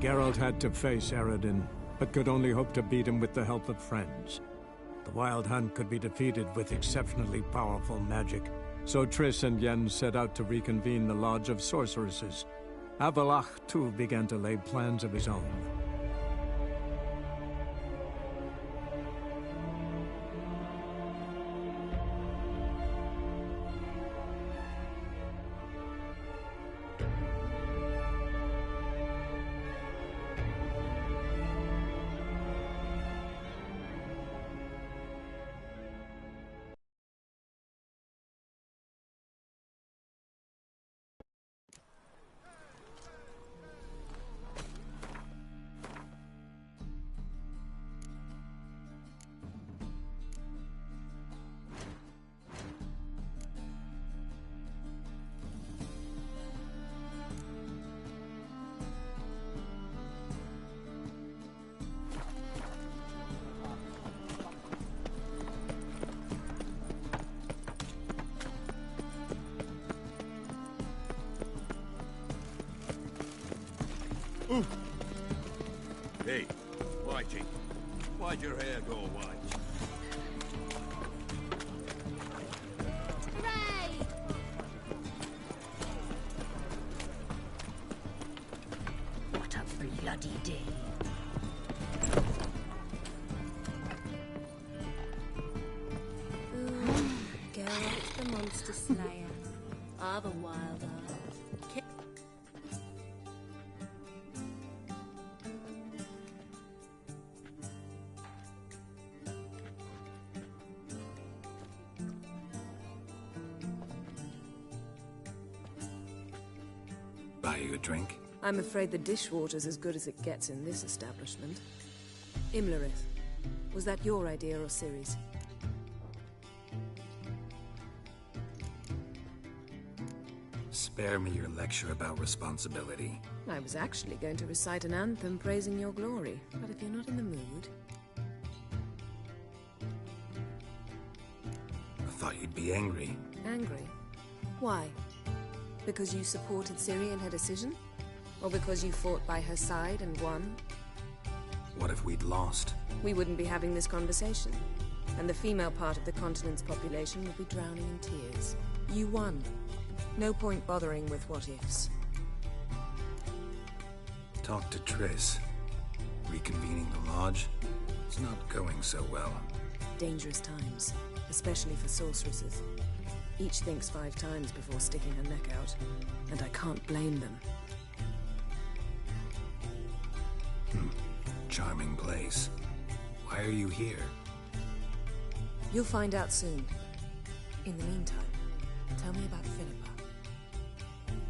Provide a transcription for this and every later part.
Geralt had to face Eredin, but could only hope to beat him with the help of friends. The Wild Hunt could be defeated with exceptionally powerful magic, so Triss and Yen set out to reconvene the Lodge of Sorceresses. Avallac'h, too, began to lay plans of his own. Hey, Whitey, why'd your hair go white? Hooray! What a bloody day. Geralt the Monster Slayer. Are the Wild Eye. Buy you a drink? I'm afraid the dishwater's as good as it gets in this establishment. Imlerith, was that your idea or Ciri's? Spare me your lecture about responsibility. I was actually going to recite an anthem praising your glory, but if you're not in the mood... I thought you'd be angry. Angry? Why? Because you supported Ciri in her decision? Or because you fought by her side and won? What if we'd lost? We wouldn't be having this conversation. And the female part of the continent's population would be drowning in tears. You won. No point bothering with what-ifs. Talk to Triss. Reconvening the lodge? It's not going so well. Dangerous times, especially for sorceresses. Each thinks 5 times before sticking her neck out, and I can't blame them. Charming place. Why are you here? You'll find out soon. In the meantime, tell me about Philippa.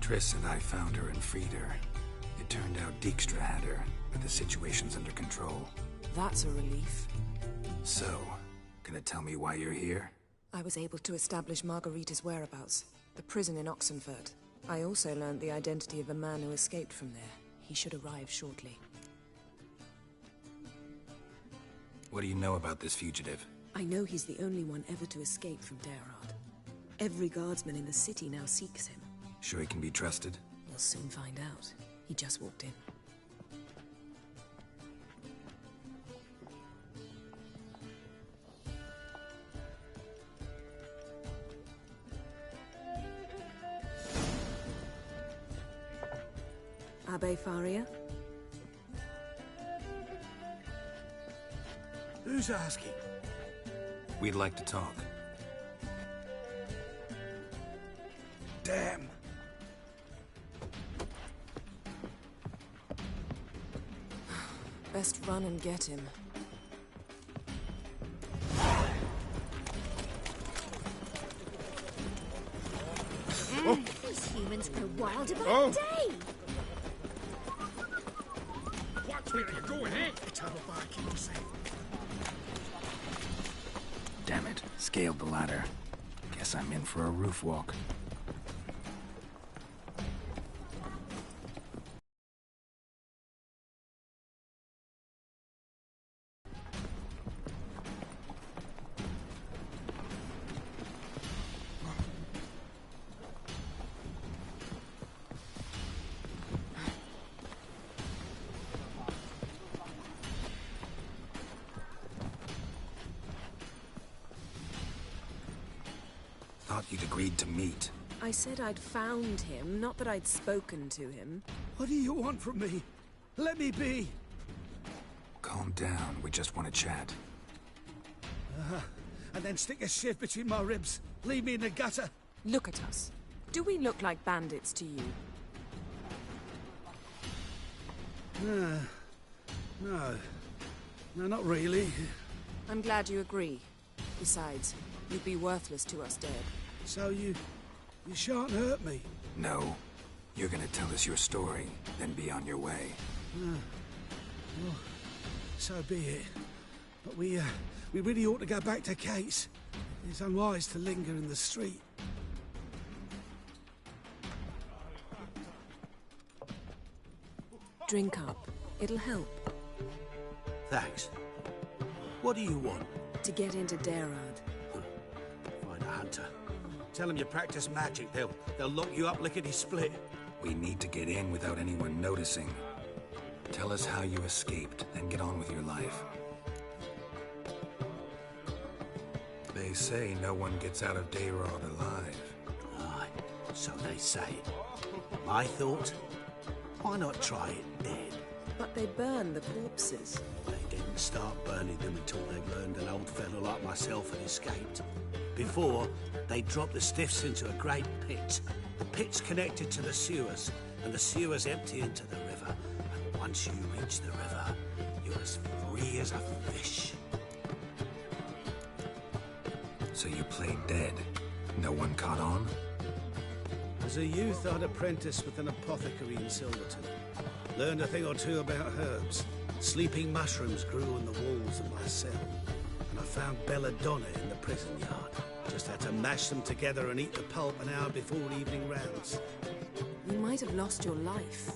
Triss and I found her and freed her. It turned out Dijkstra had her, but the situation's under control. That's a relief. So, gonna tell me why you're here? I was able to establish Margarita's whereabouts, the prison in Oxenfurt. I also learned the identity of a man who escaped from there. He should arrive shortly. What do you know about this fugitive? I know he's the only one ever to escape from Derard. Every guardsman in the city now seeks him. Sure he can be trusted? We'll soon find out. He just walked in. Abbe Faria? Who's asking? We'd like to talk. Damn. Best run and get him. These humans grow wilder by the day. Watch where you're going, eh? Eternal barking, you say. Damn it. Scaled the ladder. Guess I'm in for a roof walk. thought you'd agreed to meet. I said I'd found him, not that I'd spoken to him. What do you want from me? Let me be! Calm down, we just want to chat. And then stick a shiv between my ribs. Leave me in the gutter. Look at us. Do we look like bandits to you? No, not really. I'm glad you agree. Besides, you'd be worthless to us dead. So you shan't hurt me. No. You're gonna tell us your story, then be on your way. Well, so be it. But we really ought to go back to Kate's. It's unwise to linger in the street. Drink up. It'll help. Thanks. What do you want? To get into Darad. Find a hunter. Tell them you practice magic. They'll lock you up lickety-split. We need to get in without anyone noticing. Tell us how you escaped, then get on with your life. They say no one gets out of Darad alive. Aye, so they say. My thought? Why not try it dead? But they burn the corpses. They didn't start burning them until they learned an old fellow like myself had escaped. Before, they dropped the stiffs into a great pit. The pit's connected to the sewers, and the sewers empty into the river. And once you reach the river, you're as free as a fish. So you played dead? No one caught on? As a youth, I'd apprenticed with an apothecary in Silverton. Learned a thing or two about herbs. Sleeping mushrooms grew on the walls of my cell. And I found belladonna in the prison yard. Just had to mash them together and eat the pulp an hour before evening rounds. You might have lost your life.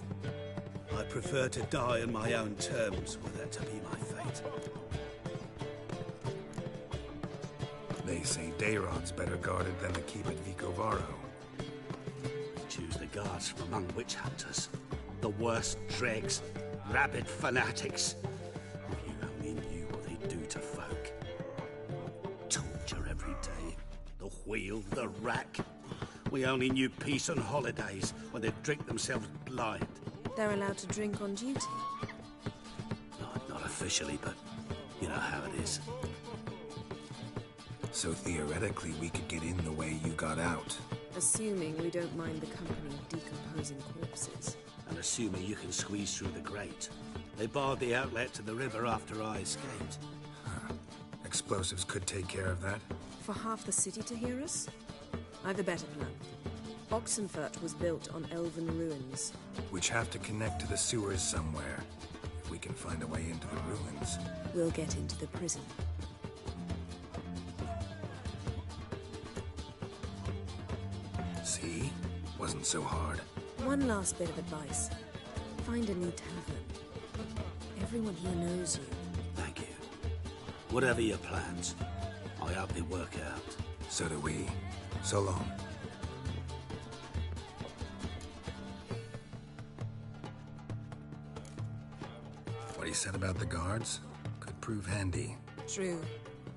I prefer to die on my own terms, were that to be my fate. They say Darod's better guarded than the keep at Vicovaro. Choose the guards from among witch hunters. The worst dregs, rabid fanatics. If you only knew what they do to folk. Torture every day. The wheel, the rack. We only knew peace on holidays when they'd drink themselves blind. They're allowed to drink on duty. Not officially, but you know how it is. So theoretically, we could get in the way you got out. Assuming we don't mind the company of decomposing corpses. And assuming you can squeeze through the grate. They barred the outlet to the river after I escaped. Huh. Explosives could take care of that? For half the city to hear us? I've a better plan. Oxenfurt was built on elven ruins. Which have to connect to the sewers somewhere. If we can find a way into the ruins. We'll get into the prison. See? Wasn't so hard. One last bit of advice. Find a new tavern. Everyone here knows you. Thank you. Whatever your plans, I hope they work out. So do we. So long. What he said about the guards could prove handy. True.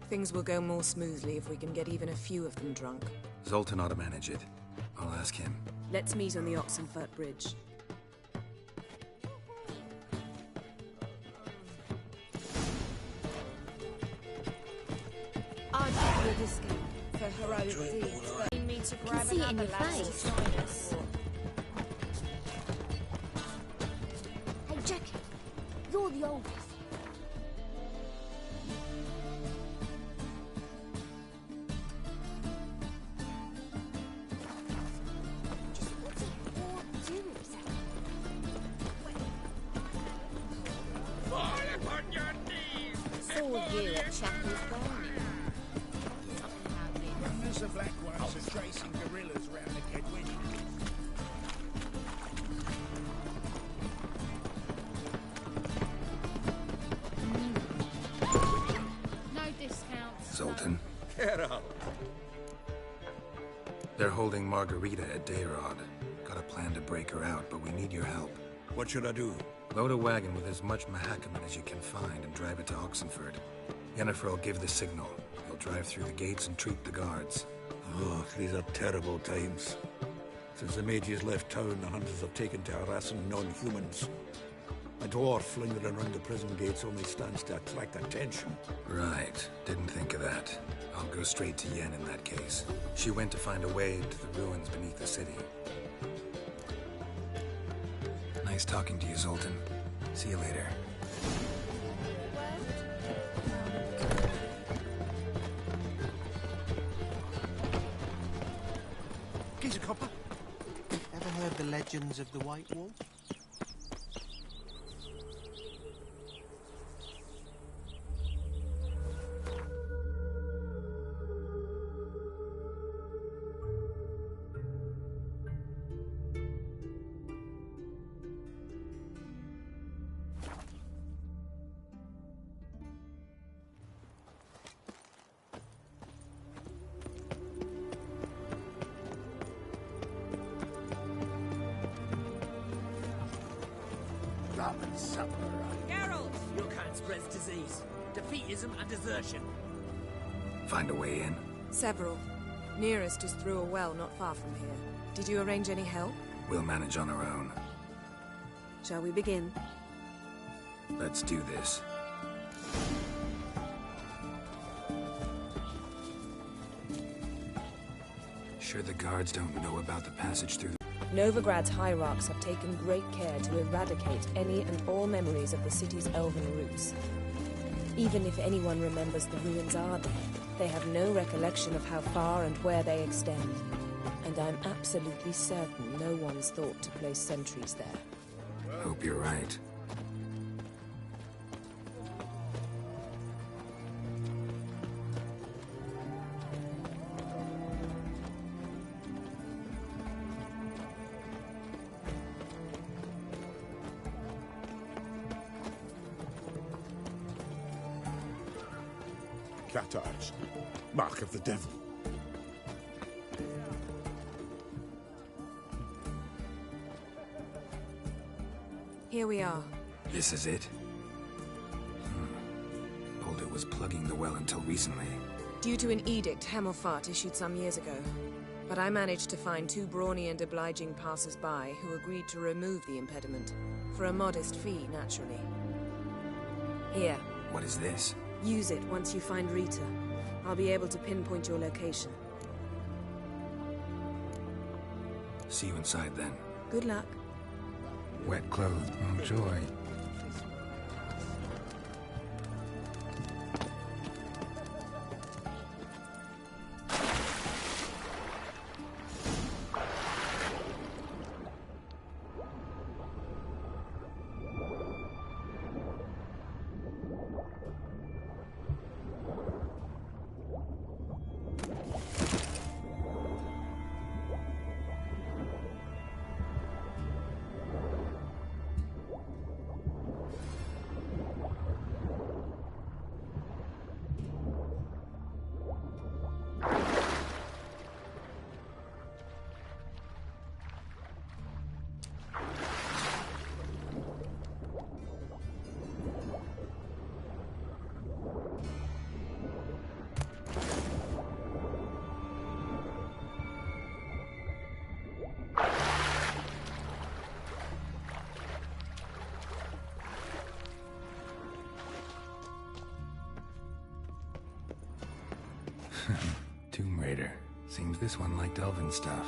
Things will go more smoothly if we can get even a few of them drunk. Zoltan ought to manage it. I'll ask him. Let's meet on the Oxenfurt Bridge. I'd give you a discount for heroic deeds, but you need to grab see it in another your lass face. to join us. Hey, Jackie, you're the oldest. Just what's it all do with that? Fall upon your knees! Saw you at Chapel's Barn. Runners of black ones are tracing guerrillas round the Kedwin. No discounts. Zoltan. Get out! They're holding Margarita at Darad. Got a plan to break her out, but we need your help. What should I do? Load a wagon with as much Mahakaman as you can find and drive it to Oxenfurt. Yennefer will give the signal. He'll drive through the gates and treat the guards. Oh, these are terrible times. Since the mages left town, the hunters have taken to harassing non-humans. A dwarf lingering around the prison gates only stands to attract attention. Right. Didn't think of that. I'll go straight to Yen in that case. She went to find a way to the ruins beneath the city. Nice talking to you, Zoltan. See you later. Geezer copper. Ever heard the legends of the White Wall? Geralt! Your kind spreads disease, defeatism and desertion. Find a way in? Several. Nearest is through a well not far from here. Did you arrange any help? We'll manage on our own. Shall we begin? Let's do this. Sure the guards don't know about the passage through the... Novigrad's hierarchs have taken great care to eradicate any and all memories of the city's elven roots. Even if anyone remembers the ruins are there, they have no recollection of how far and where they extend. And I'm absolutely certain no one's thought to place sentries there. Hope you're right. Cat eyes. Mark of the devil. Here we are. This is it? Boulder was plugging the well until recently. Due to an edict Hemmelfart issued some years ago. But I managed to find two brawny and obliging passers-by who agreed to remove the impediment. For a modest fee, naturally. Here. What is this? Use it once you find Rita. I'll be able to pinpoint your location. See you inside then. Good luck. Wet clothes. Oh, joy. Tomb Raider. Seems this one liked elven stuff.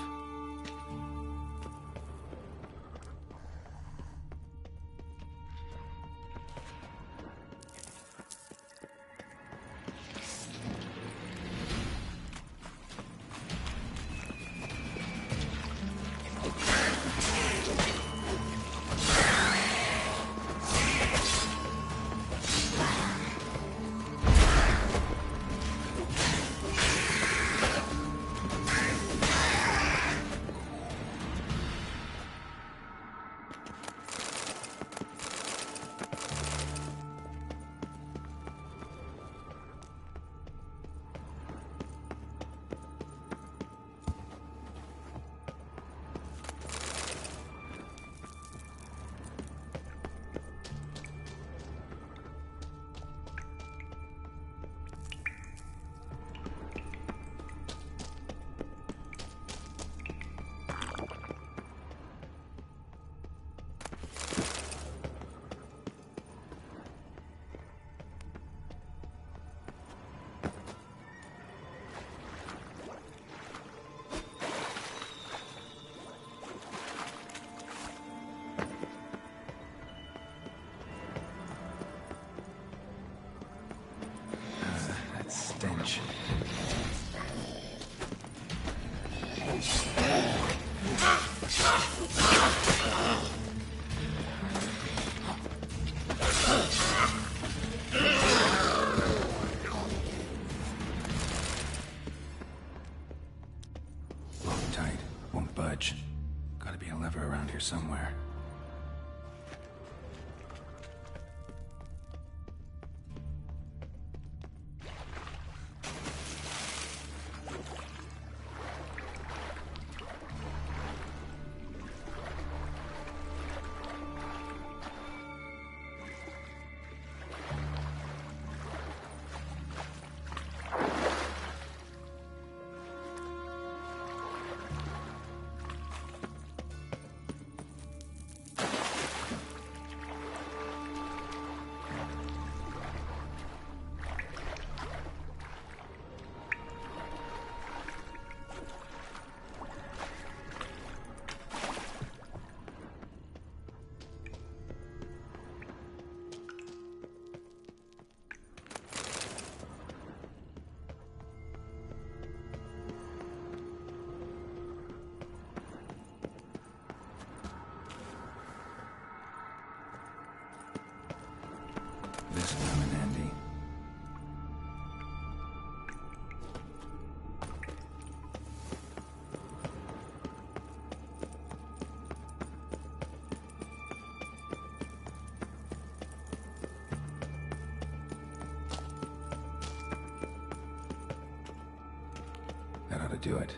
do it.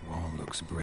Wall looks brick.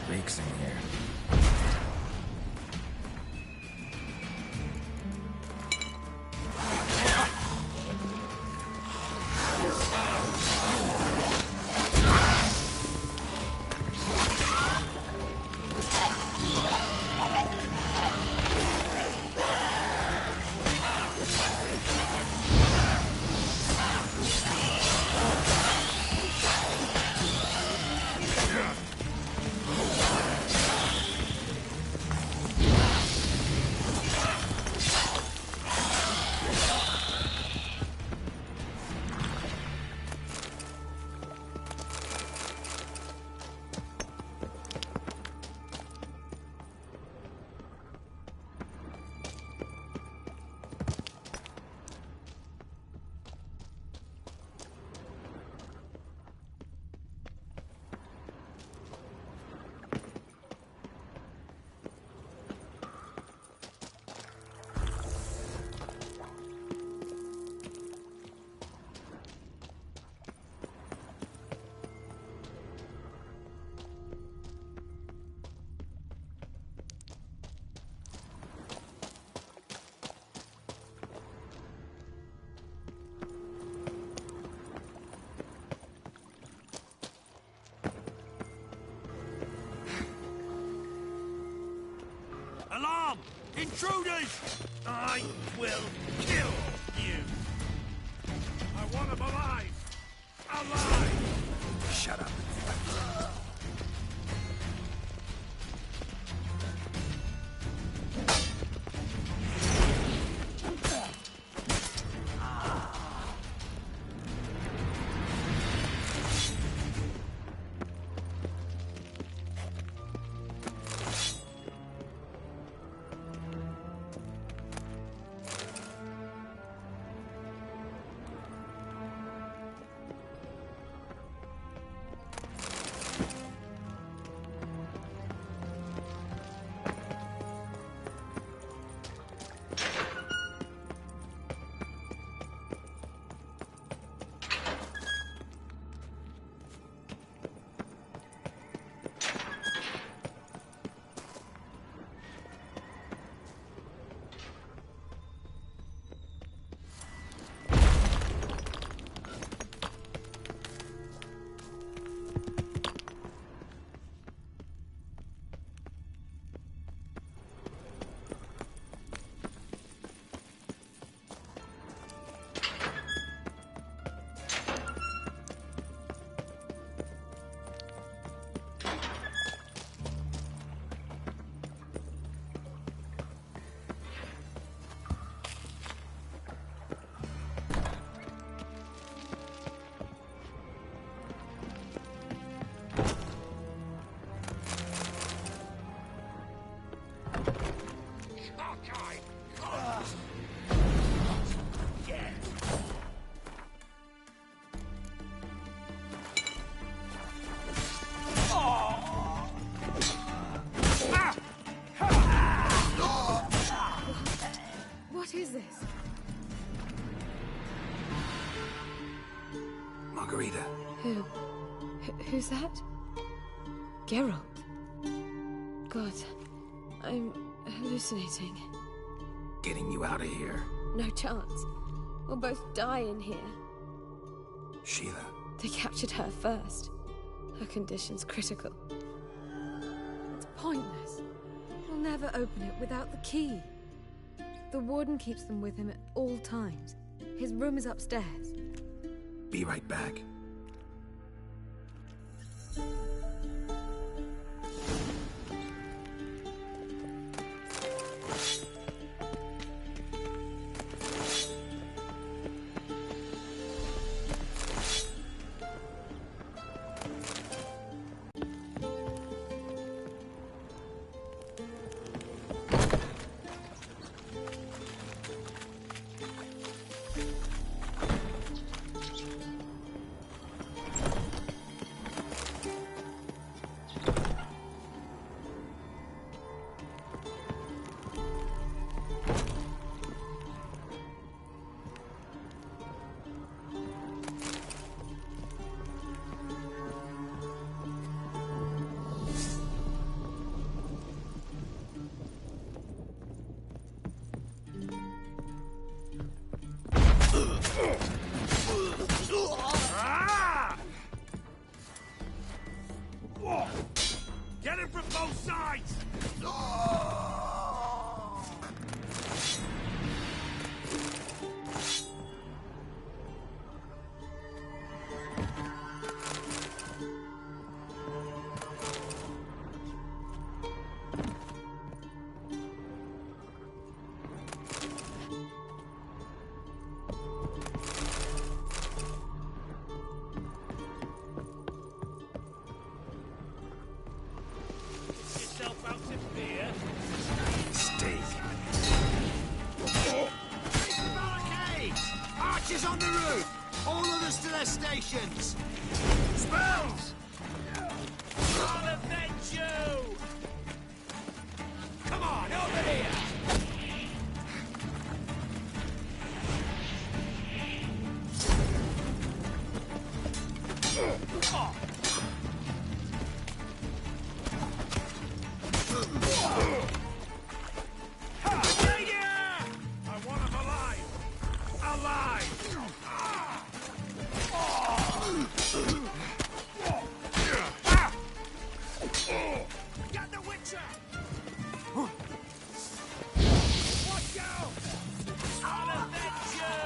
Leaks in here. Alarm! Intruders! I will kill you! I want them alive! Alive! Shut up. What is this? Margarita. Who's that? Geralt. God, I'm hallucinating. Getting you out of here. No chance. We'll both die in here. Sheila. They captured her first. Her condition's critical. It's pointless. He'll never open it without the key. The warden keeps them with him at all times. His room is upstairs. Be right back. Get him from both sides! On the roof! All others to their stations! Spells! I'll avenge you! Come on, over here! I want him alive! Alive! Got the Witcher! Watch out! I'll avenge you!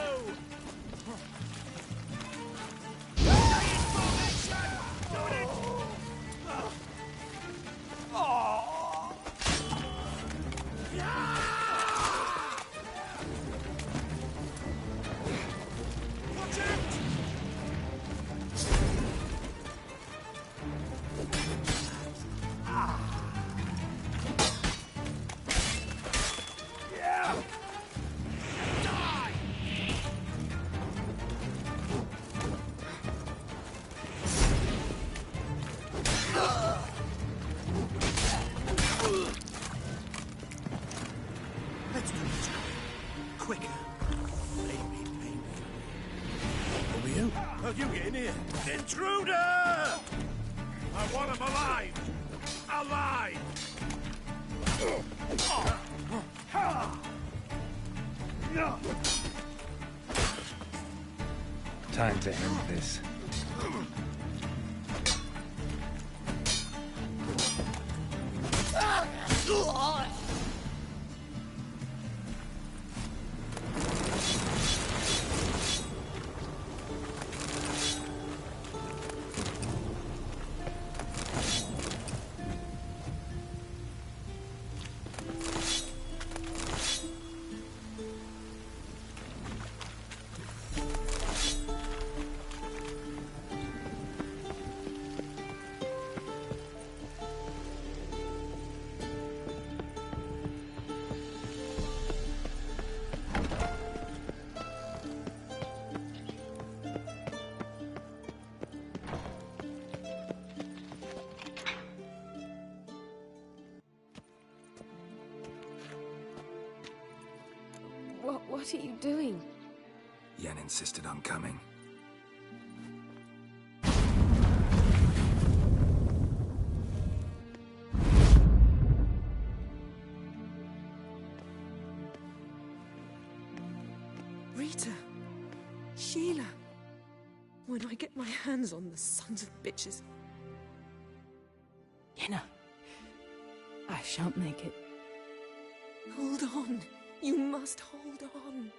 Stay in formation! Doing it! Watch out! Let's do this quicker. Maybe. Over you? How'd you get in here? Intruder! I want him alive! Alive! Time to end this. What are you doing? Yen insisted on coming. Rita, when I get my hands on the sons of bitches. Yenna, I shan't make it. Hold on. You must hold on.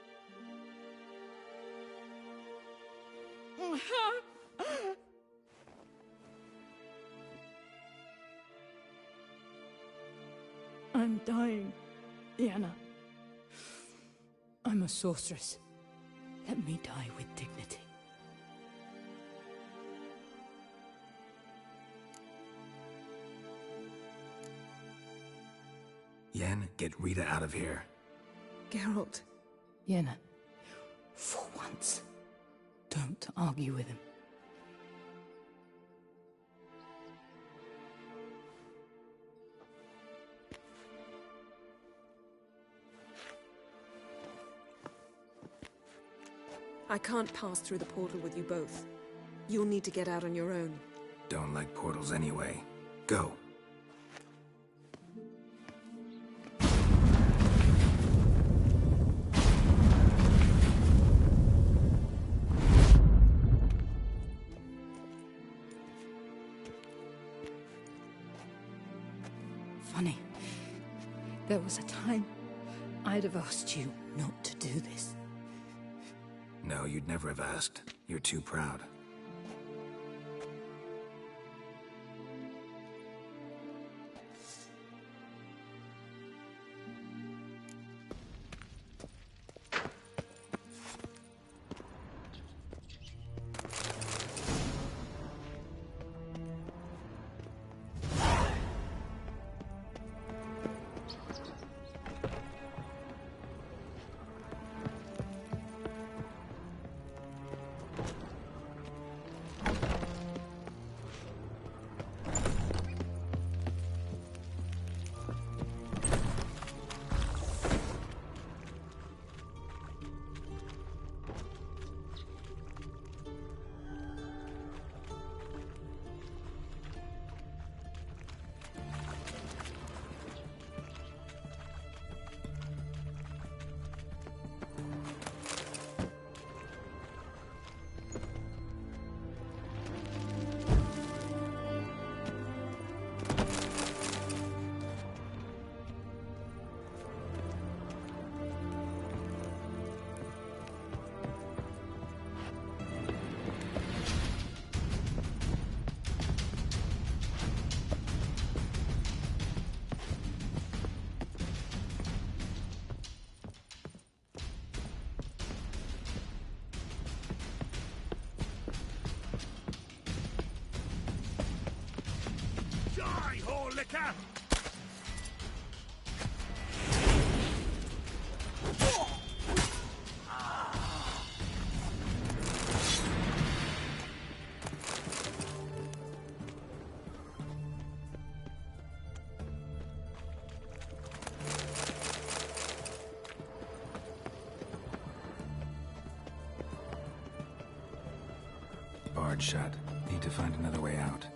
I'm dying, Yenna. I'm a sorceress. Let me die with dignity. Yen, get Rita out of here. Geralt. Yenna, for once, don't argue with him. I can't pass through the portal with you both. You'll need to get out on your own. Don't like portals anyway. Go. Funny. There was a time I'd have asked you not to do this. No, you'd never have asked. You're too proud. Liquor! Barred shut. Need to find another way out.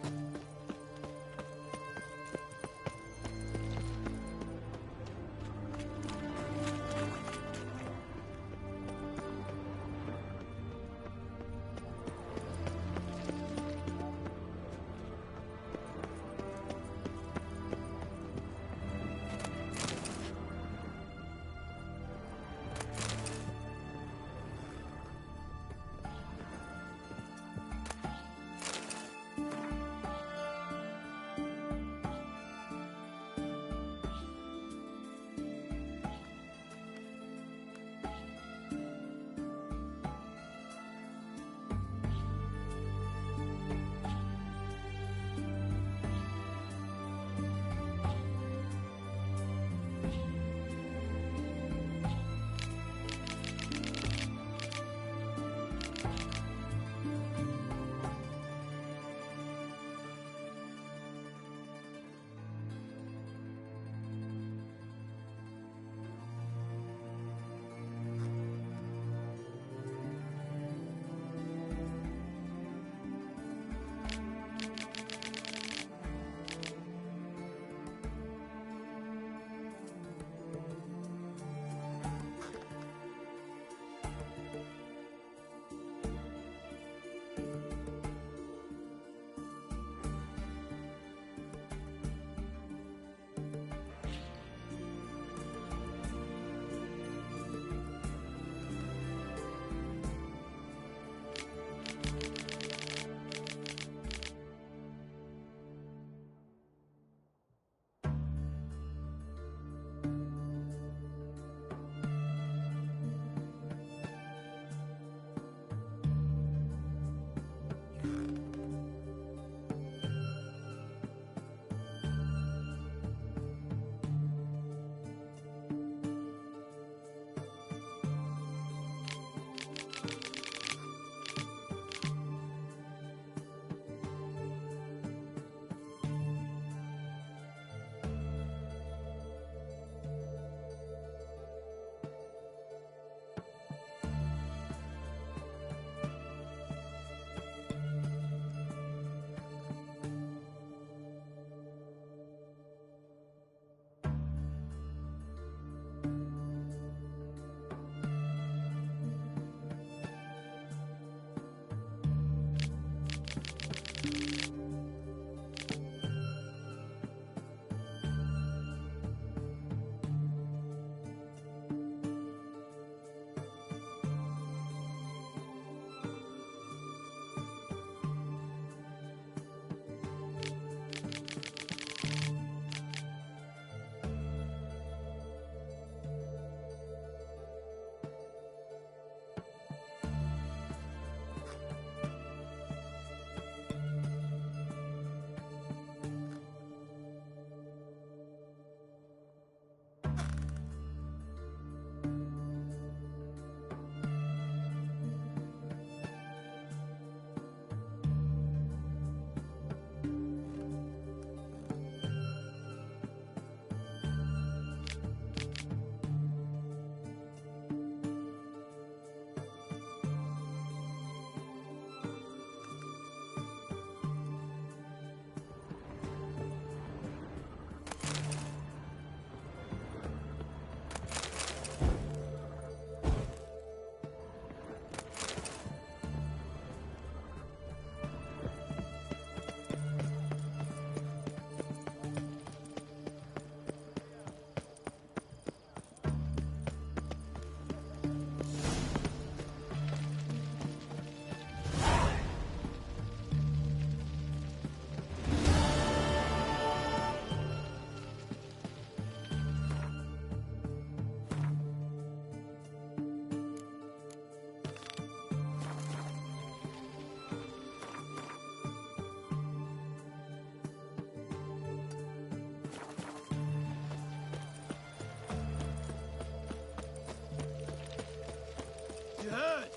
You heard?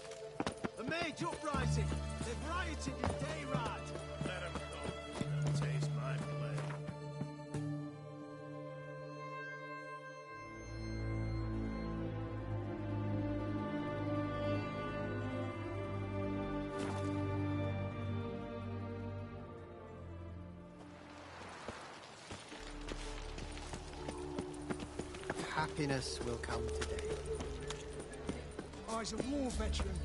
A mage uprising. They've rioted in Dayrad. Let 'em go. They'll taste my blade. Happiness will come today. Eyes a war veteran.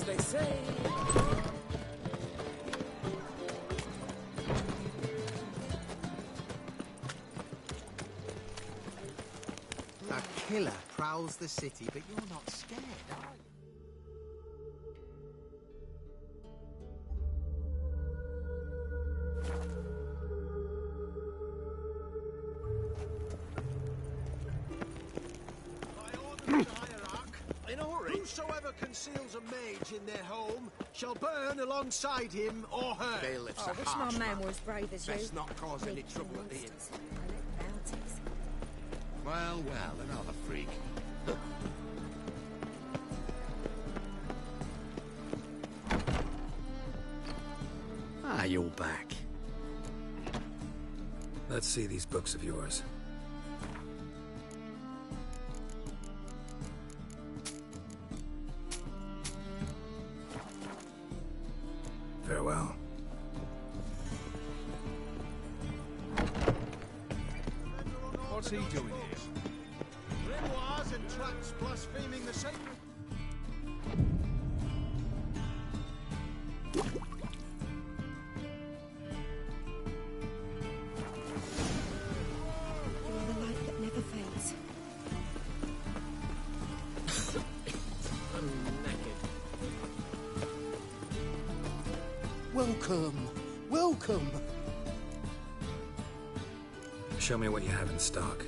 They say. A killer prowls the city, but you're not scared, are you? Whosoever conceals a mage in their home shall burn alongside him or her. Bailiff's I wish my man were as brave as you. Best not cause any trouble at the inn. Well, well, another freak. Ah, you're back. Let's see these books of yours. Farewell. What's he doing here? Grimoires and tracts blaspheming the sacred. You're the light that never fades. I'm naked. Welcome! Welcome! Show me what you have in stock.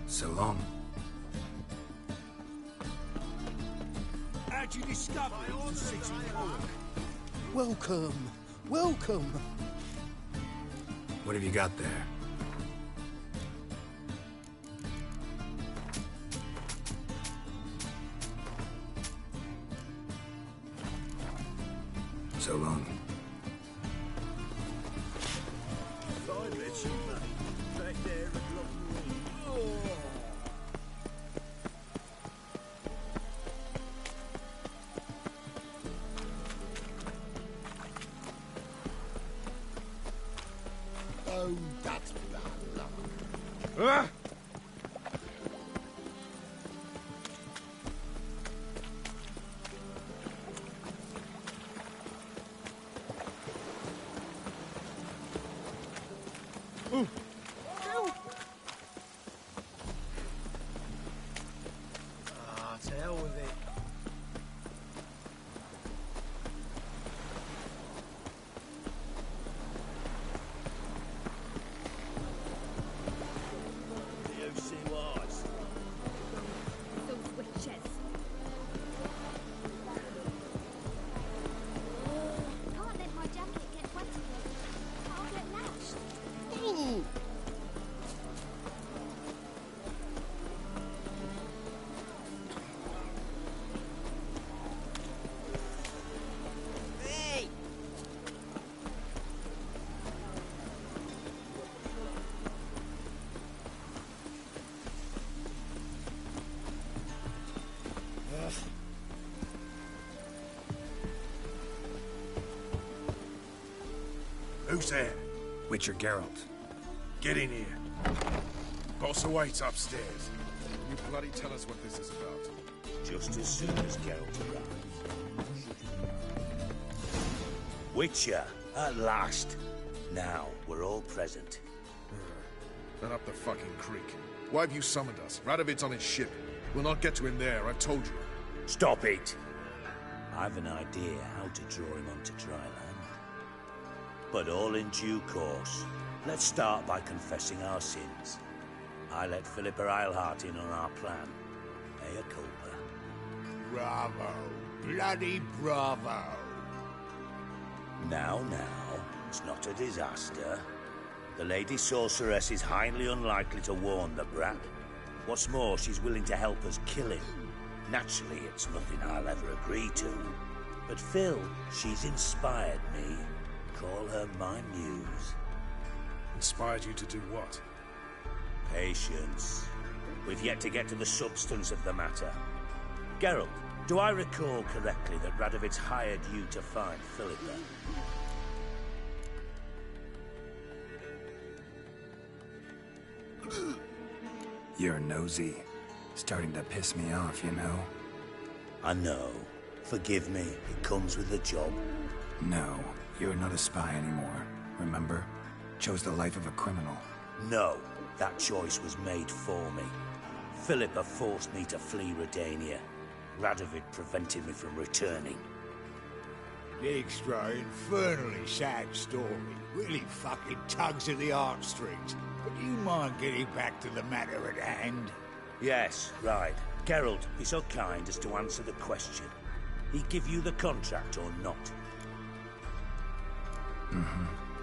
So long. How'd you discover the city walk? Welcome! Welcome! What have you got there? So long. Fine, Richie, back there at Lock. Oh, that's blah. Ah! To hell with it. You see what's? Those witches. Can't let my jacket get wet again. I'll get lashed. Ooh. Who's there? Witcher Geralt. Get in here. Boss awaits upstairs. Can you bloody tell us what this is about? Just as soon as Geralt arrives. Witcher, at last. Now, we're all present. Then up the fucking creek. Why have you summoned us? Radovid's on his ship. We'll not get to him there, I've told you. Stop it! I've an idea how to draw him onto dry land. But all in due course. Let's start by confessing our sins. I let Philippa Eilhart in on our plan. Mea culpa. Bravo. Bloody bravo. Now, it's not a disaster. The Lady Sorceress is highly unlikely to warn the brat. What's more, she's willing to help us kill him. Naturally, it's nothing I'll ever agree to. But Phil, she's inspired me. Call her my muse. Inspired you to do what? Patience. We've yet to get to the substance of the matter. Geralt, do I recall correctly that Radovid's hired you to find Philippa? You're nosy. Starting to piss me off, you know? I know. Forgive me. It comes with the job. No, you're not a spy anymore. Remember? Chose the life of a criminal. No, that choice was made for me. Philippa forced me to flee Redania. Radovid prevented me from returning. Dijkstra, infernally sad story. Really fucking tugs at the heartstrings. But do you mind getting back to the matter at hand? Yes, right. Geralt, be so kind as to answer the question. He give you the contract or not?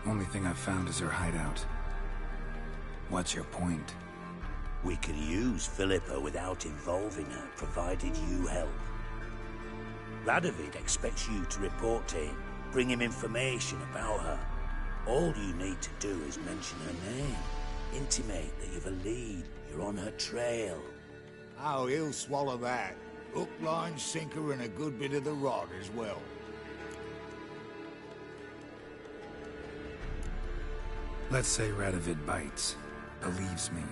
Only thing I've found is her hideout. What's your point? We can use Philippa without involving her, provided you help. Radovid expects you to report to him, bring him information about her. All you need to do is mention her name. Intimate that you've a lead, you're on her trail. Oh, he'll swallow that. Hook, line, sinker, and a good bit of the rod as well. Let's say Radovid bites, believes me,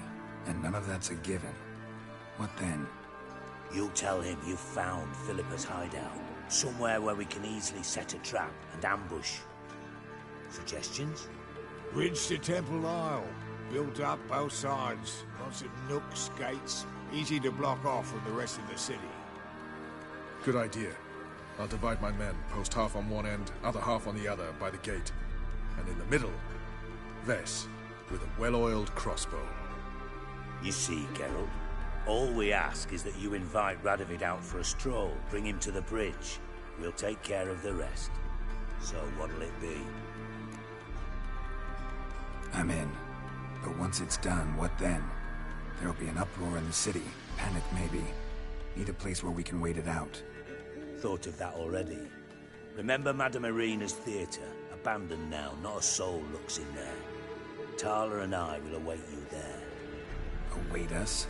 and none of that's a given. What then? You'll tell him you've found Philippa's hideout, somewhere where we can easily set a trap and ambush. Suggestions? Bridge to Temple Isle. Built up both sides. Lots of nooks, gates. Easy to block off from the rest of the city. Good idea. I'll divide my men, post half on one end, other half on the other, by the gate. And in the middle, Ves, with a well-oiled crossbow. You see, Geralt, all we ask is that you invite Radovid out for a stroll, bring him to the bridge. We'll take care of the rest. So what'll it be? I'm in. But once it's done, what then? There'll be an uproar in the city. Panic, maybe. Need a place where we can wait it out. Thought of that already. Remember Madame Irina's theatre? Abandoned now, not a soul looks in there. Tala and I will await you there. Await us?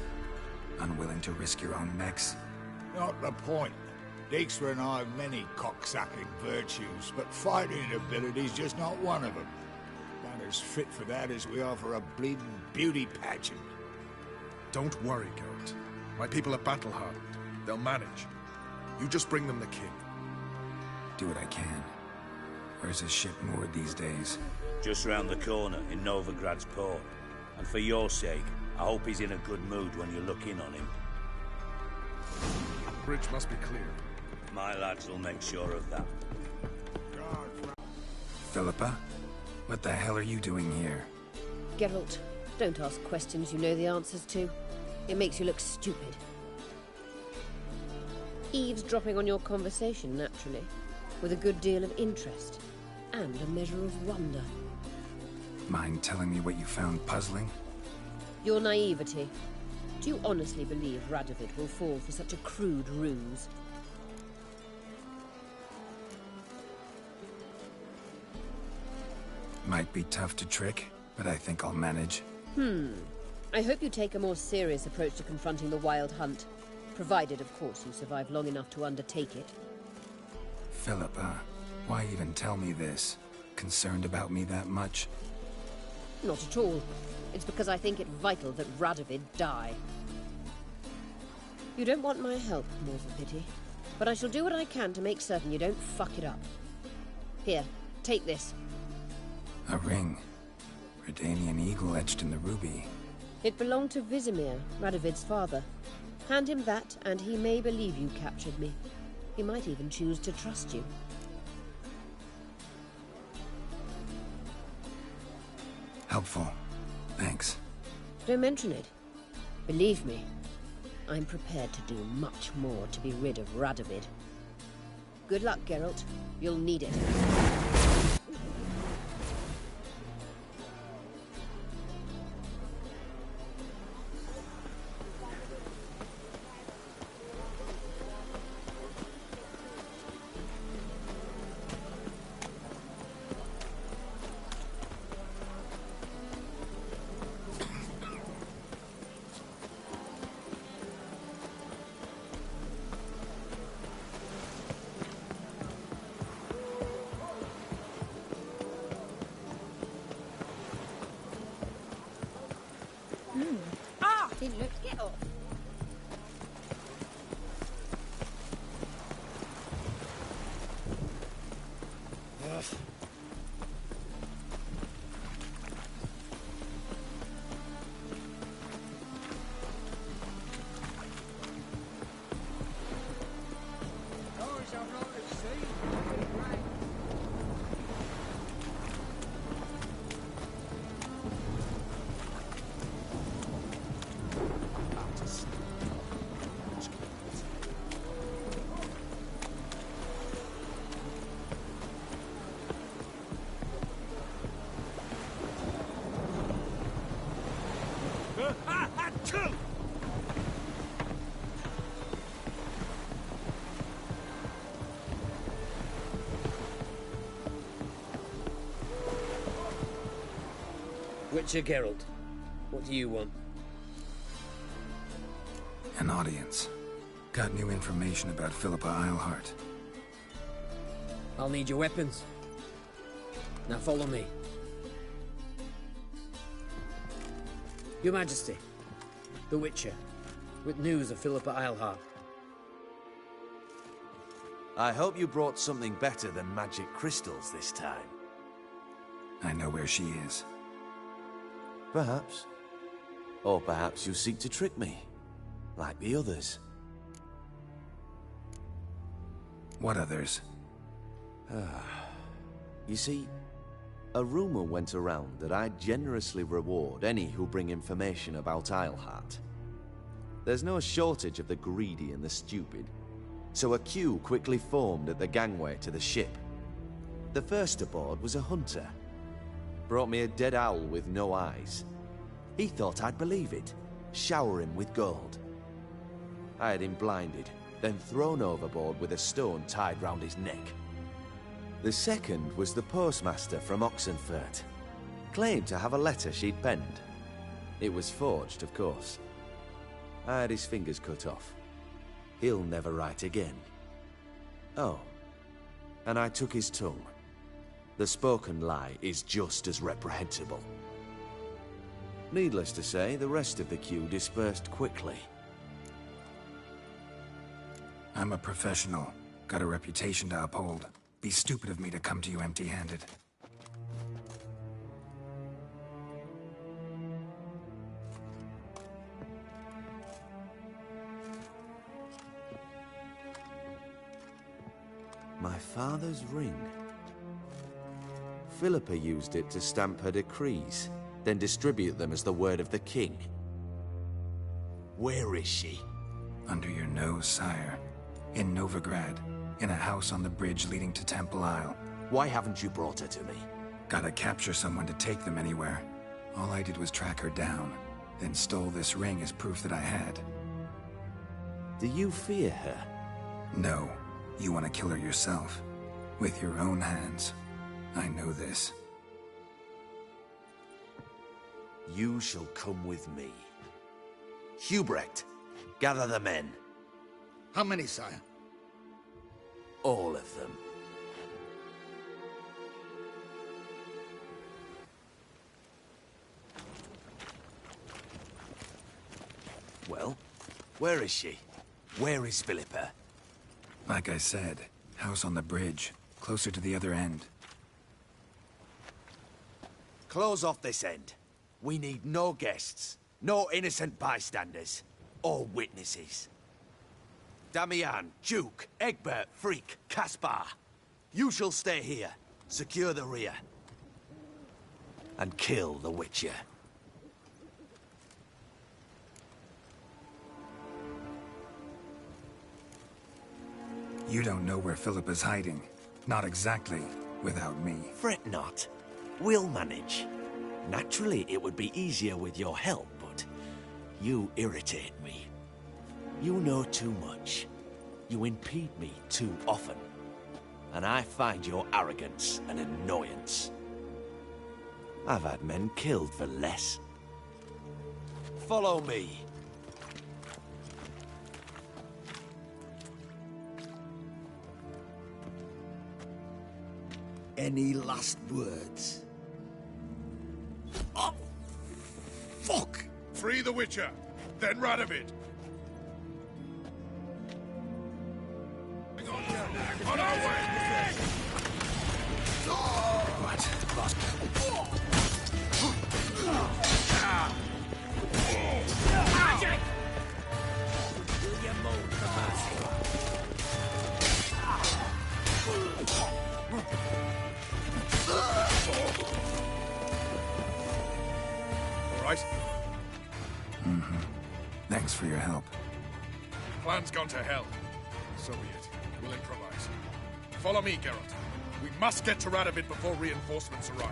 Unwilling to risk your own necks? Not the point. Dijkstra and I have many cocksucking virtues, but fighting ability's just not one of them. And as fit for that as we are for a bleeding beauty pageant. Don't worry, Geralt. My people are battle-hardened. They'll manage. You just bring them the king. Do what I can. Where's his ship moored these days? Just round the corner in Novigrad's port. And for your sake, I hope he's in a good mood when you look in on him. Bridge must be clear. My lads will make sure of that. Philippa? What the hell are you doing here? Geralt, don't ask questions you know the answers to. It makes you look stupid. Eavesdropping on your conversation, naturally, with a good deal of interest, and a measure of wonder. Mind telling me what you found puzzling? Your naivety. Do you honestly believe Radovid will fall for such a crude ruse? Might be tough to trick, but I think I'll manage. I hope you take a more serious approach to confronting the Wild Hunt. Provided, of course, you survive long enough to undertake it. Philippa, why even tell me this? Concerned about me that much? Not at all. It's because I think it vital that Radovid die. You don't want my help, more than pity. But I shall do what I can to make certain you don't fuck it up. Here, take this. A ring. Redanian eagle etched in the ruby. It belonged to Vizimir, Radovid's father. Hand him that, and he may believe you captured me. He might even choose to trust you. Helpful. Thanks. Don't mention it. Believe me, I'm prepared to do much more to be rid of Radovid. Good luck, Geralt. You'll need it. Look, get off. Witcher Geralt, what do you want? An audience. Got new information about Philippa Eilhart. I'll need your weapons. Now follow me. Your Majesty, the Witcher, with news of Philippa Eilhart. I hope you brought something better than magic crystals this time. I know where she is. Perhaps. Or perhaps you seek to trick me, like the others. What others? You see, a rumor went around that I generously reward any who bring information about Eilhart. There's no shortage of the greedy and the stupid, so a queue quickly formed at the gangway to the ship. The first aboard was a hunter. Brought me a dead owl with no eyes. He thought I'd believe it, shower him with gold. I had him blinded, then thrown overboard with a stone tied round his neck. The second was the postmaster from Oxenfurt. Claimed to have a letter she'd penned. It was forged, of course. I had his fingers cut off. He'll never write again. Oh, and I took his tongue. The spoken lie is just as reprehensible. Needless to say, the rest of the queue dispersed quickly. I'm a professional. Got a reputation to uphold. Be stupid of me to come to you empty-handed. My father's ring. Philippa used it to stamp her decrees, then distribute them as the word of the king. Where is she? Under your nose, sire. In Novigrad, in a house on the bridge leading to Temple Isle. Why haven't you brought her to me? Gotta capture someone to take them anywhere. All I did was track her down, then stole this ring as proof that I had. Do you fear her? No. You want to kill her yourself. With your own hands. I know this. You shall come with me. Hubrecht, gather the men. How many, sire? All of them. Well, where is she? Where is Philippa? Like I said, house on the bridge, closer to the other end. Close off this end. We need no guests, no innocent bystanders, or witnesses. Damian, Duke, Egbert, Freak, Caspar. You shall stay here, secure the rear, and kill the Witcher. You don't know where Philippa's hiding. Not exactly, without me. Fret not. We'll manage. Naturally, it would be easier with your help, but you irritate me. You know too much. You impede me too often. And I find your arrogance an annoyance. I've had men killed for less. Follow me. Any last words? Oh, fuck! Free the Witcher, then Radovid. On our way! What? Magic! Do your mold for mercy. All right? Mm-hmm. Thanks for your help. Plan's gone to hell. So be it. We'll improvise. Follow me, Geralt. We must get to Radovid before reinforcements arrive.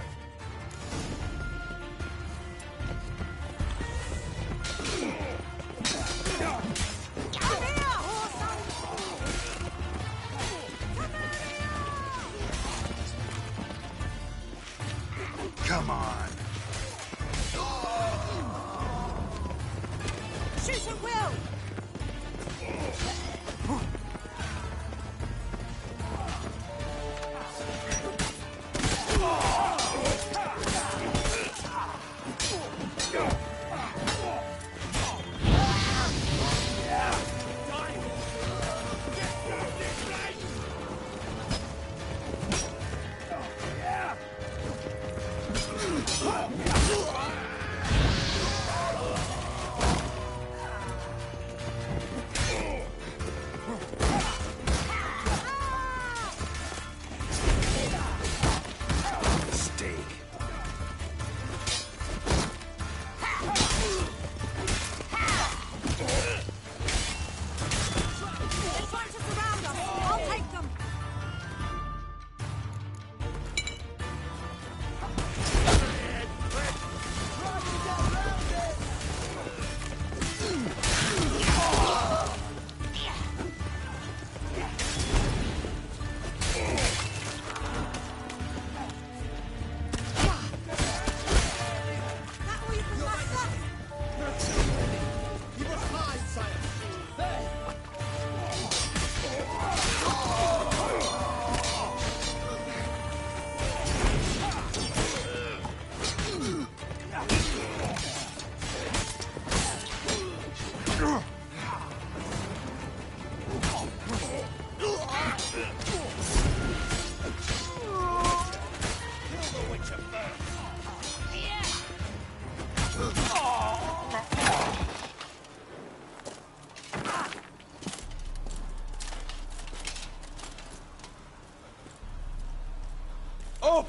Come on. Shoot at will!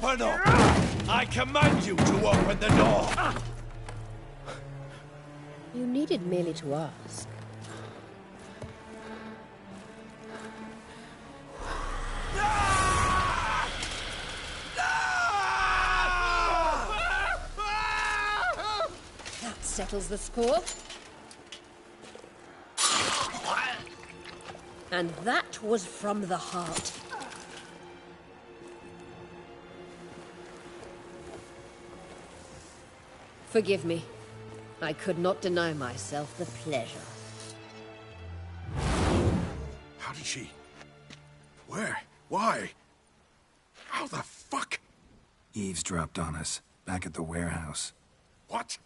Open up! I command you to open the door! You needed merely to ask. That settles the score. And that was from the heart. Forgive me. I could not deny myself the pleasure. How did she... Where? Why? How the fuck? Eavesdropped on us, back at the warehouse. What?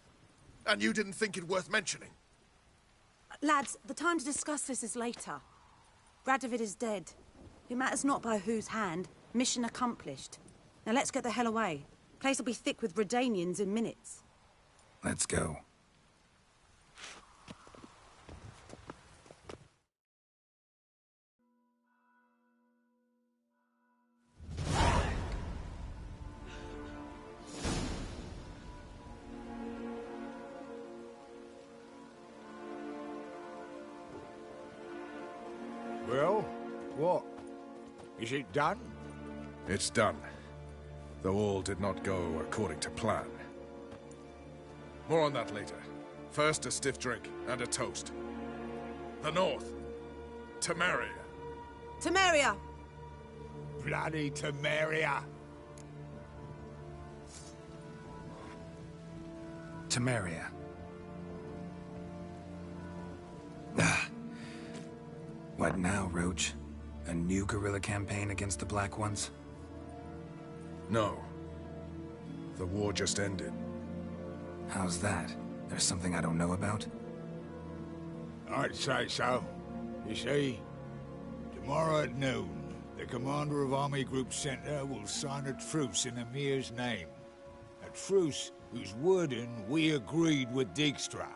And you didn't think it worth mentioning? Lads, the time to discuss this is later. Radovid is dead. It matters not by whose hand. Mission accomplished. Now let's get the hell away. Place will be thick with Redanians in minutes. Let's go. Well, what? Is it done? It's done. Though all did not go according to plan. More on that later. First, a stiff drink and a toast. The North. Temeria. Temeria! Bloody Temeria! Temeria. What now, Roach? A new guerrilla campaign against the Black Ones? No. The war just ended. How's that? There's something I don't know about? I'd say so. You see, tomorrow at noon, the commander of Army Group Center will sign a truce in Emir's name. A truce whose wording we agreed with Dijkstra.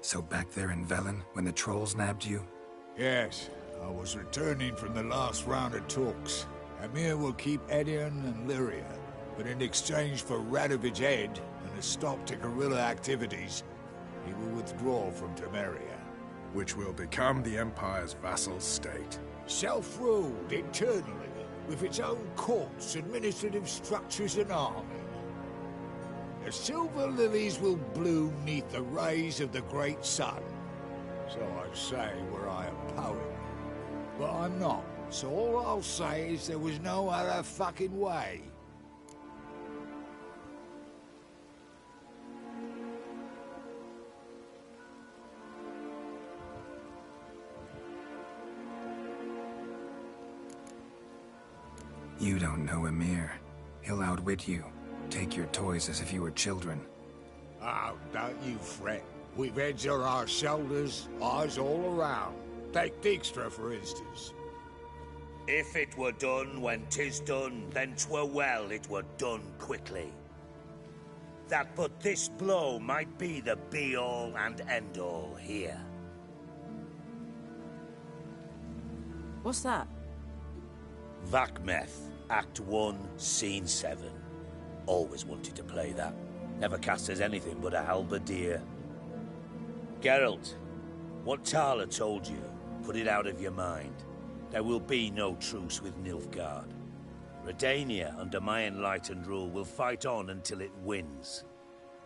So back there in Velen, when the trolls nabbed you? Yes, I was returning from the last round of talks. Emir will keep Edion and Lyria, but in exchange for Radovid's head and a stop to guerrilla activities, he will withdraw from Temeria. Which will become the Empire's vassal state. Self-ruled internally, with its own courts, administrative structures and army. The silver lilies will bloom neath the rays of the great sun. So I say were I a poet. But I'm not, so all I'll say is there was no other fucking way. You don't know Emir. He'll outwit you. Take your toys as if you were children. Oh, don't you fret. We've heads on our shoulders, eyes all around. Take Dijkstra, for instance. If it were done when 'tis done, then 'twere well it were done quickly. That but this blow might be the be-all and end-all here. What's that? Vakmeth, Act 1, Scene 7. Always wanted to play that. Never cast as anything but a halberdier. Geralt, what Tala told you, put it out of your mind. There will be no truce with Nilfgaard. Redania, under my enlightened rule, will fight on until it wins.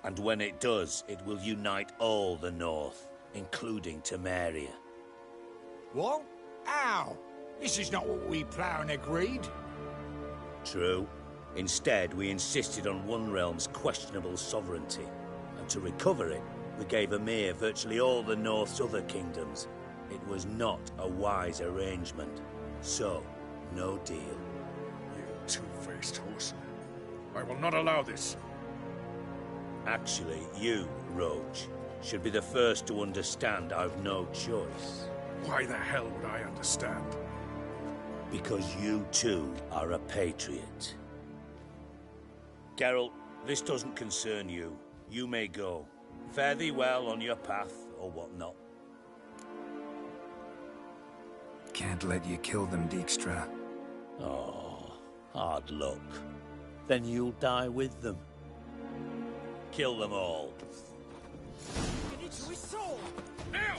And when it does, it will unite all the North, including Temeria. What? Ow! This is not what we planned and agreed. True. Instead, we insisted on one realm's questionable sovereignty. And to recover it, we gave Emir virtually all the North's other kingdoms. It was not a wise arrangement. So, no deal. You two-faced horse. I will not allow this. Actually, you, Roach, should be the first to understand I've no choice. Why the hell would I understand? Because you too are a patriot. Geralt, this doesn't concern you. You may go. Fare thee well on your path, or whatnot. Can't let you kill them, Dijkstra. Oh, Hard luck. Then you'll die with them. Kill them all. Get into his soul! Now!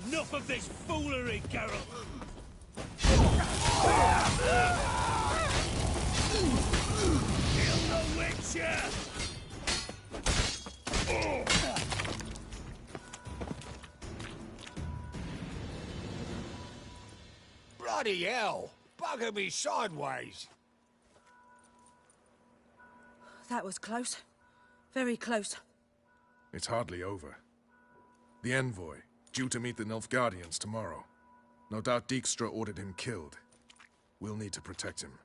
Enough of this foolery, Geralt! Kill the Witcher! Bloody hell! Bugger me sideways! That was close. Very close. It's hardly over. The envoy, due to meet the Nilfgaardians tomorrow. No doubt Dijkstra ordered him killed. We'll need to protect him.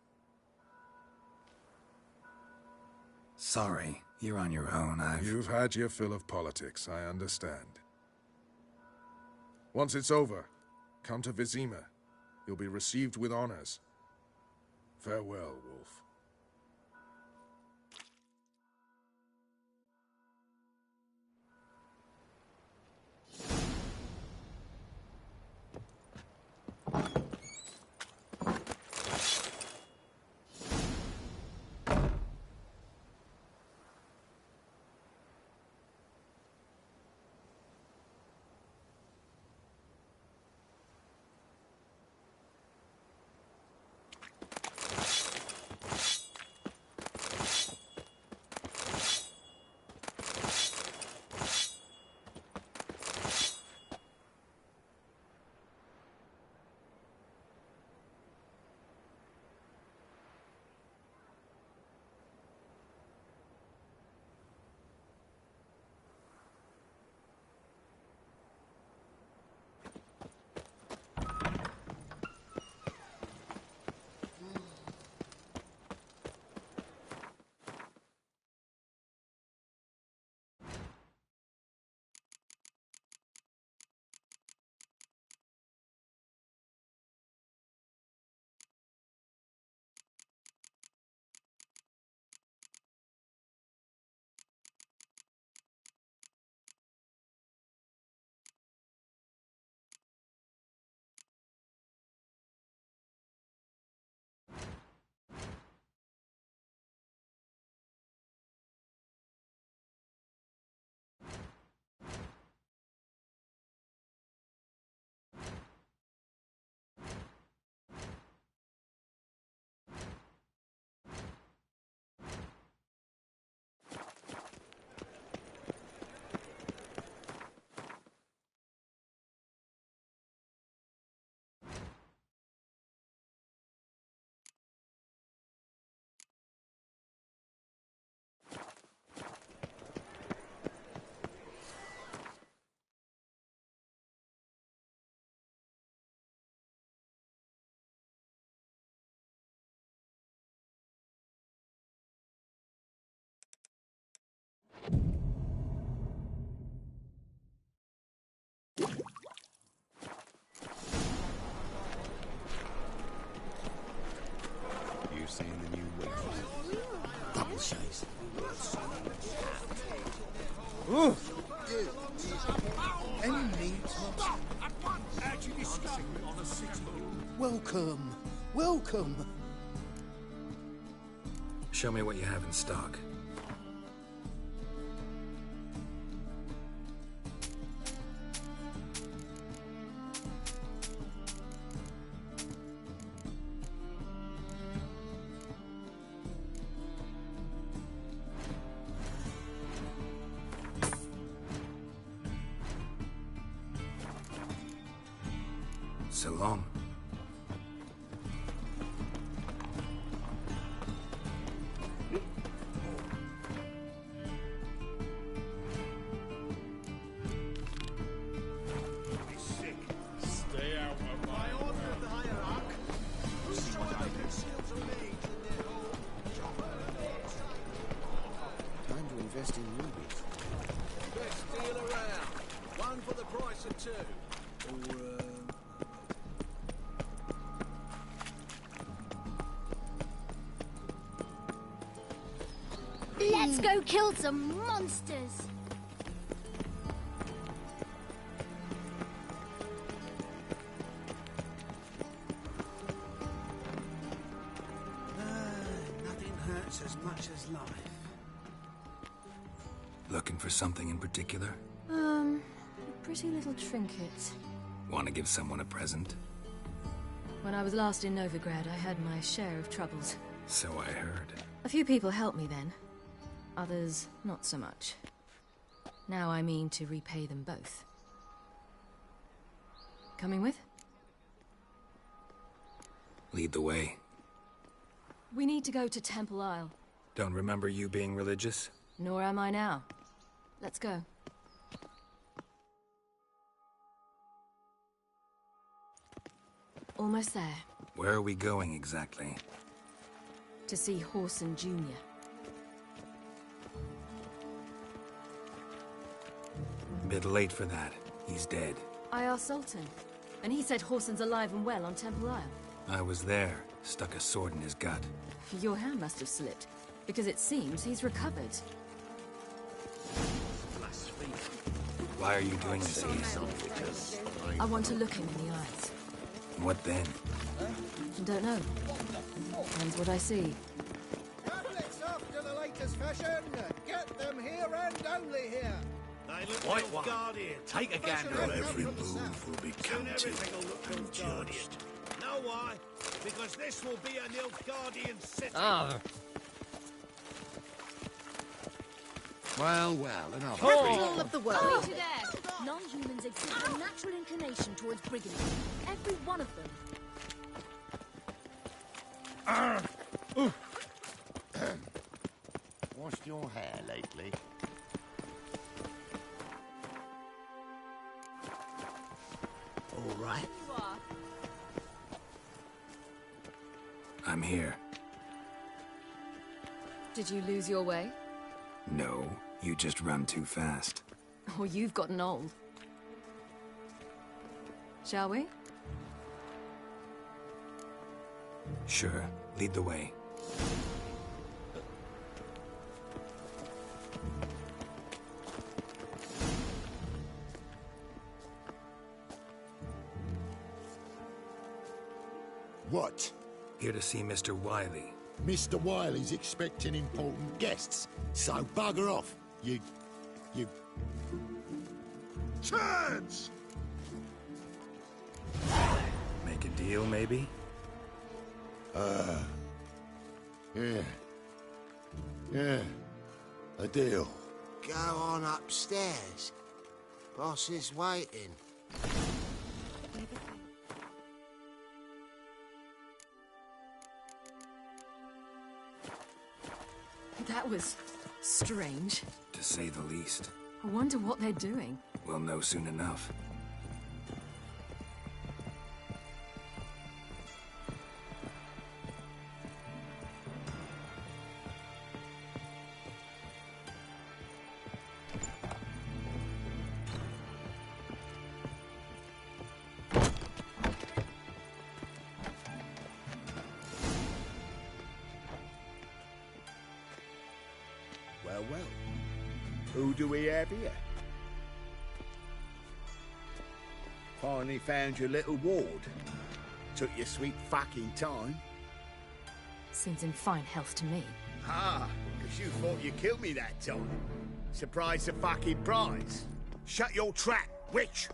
Sorry, you're on your own. You've had your fill of politics, I understand. Once it's over, come to Vizima. You'll be received with honors. Farewell, Wolf. Seen the new wave. Double chase. Ooh. Any needs, actually discussing on a city. Welcome. Welcome. Show me what you have in stock. So long. Stay out of my order of the hierarch. Whosoever conceals a mage in their home shall burn it. Time to invest in rubies. price of two. Or, Let's go kill some monsters! nothing hurts as much as life. Looking for something in particular? A pretty little trinket. Want to give someone a present? When I was last in Novigrad, I had my share of troubles. So I heard. A few people helped me then. Others, not so much. Now I mean to repay them both. Coming with? Lead the way. We need to go to Temple Isle. Don't remember you being religious? Nor am I now. Let's go. Almost there. Where are we going exactly? To see Horson Jr. Bit late for that. He's dead. I asked Sultan, and he said Horson's alive and well on Temple Isle. I was there. Stuck a sword in his gut. Your hand must have slipped, because it seems he's recovered. Why are you doing this, Ace? I want to look him in the eyes. What then? Don't know. Depends what I see. Catholics after the latest fashion. Get them here and only here. White one. Take a gander. Every move will be counted and judged. Know why? Because this will be a Nilfgaardian city. Well, enough. Capital of the world. Non-humans exhibit a natural inclination towards brigandage. Every one of them. Washed your hair lately? All right. I'm here. Did you lose your way? No, you just run too fast. Or you've gotten old. Shall we? Sure, lead the way. What? Here to see Mr. Wiley. Mr. Wiley's expecting important guests, so bugger off, you... Turds! Make a deal, maybe? Yeah, a deal. Go on upstairs. Boss is waiting. That was strange. To say the least. I wonder what they're doing. We'll know soon enough. Well. Who do we have here? Finally found your little ward. Took your sweet fucking time. Seems in fine health to me. Because you thought you killed me that time. Surprise the fucking prize. Shut your trap, witch!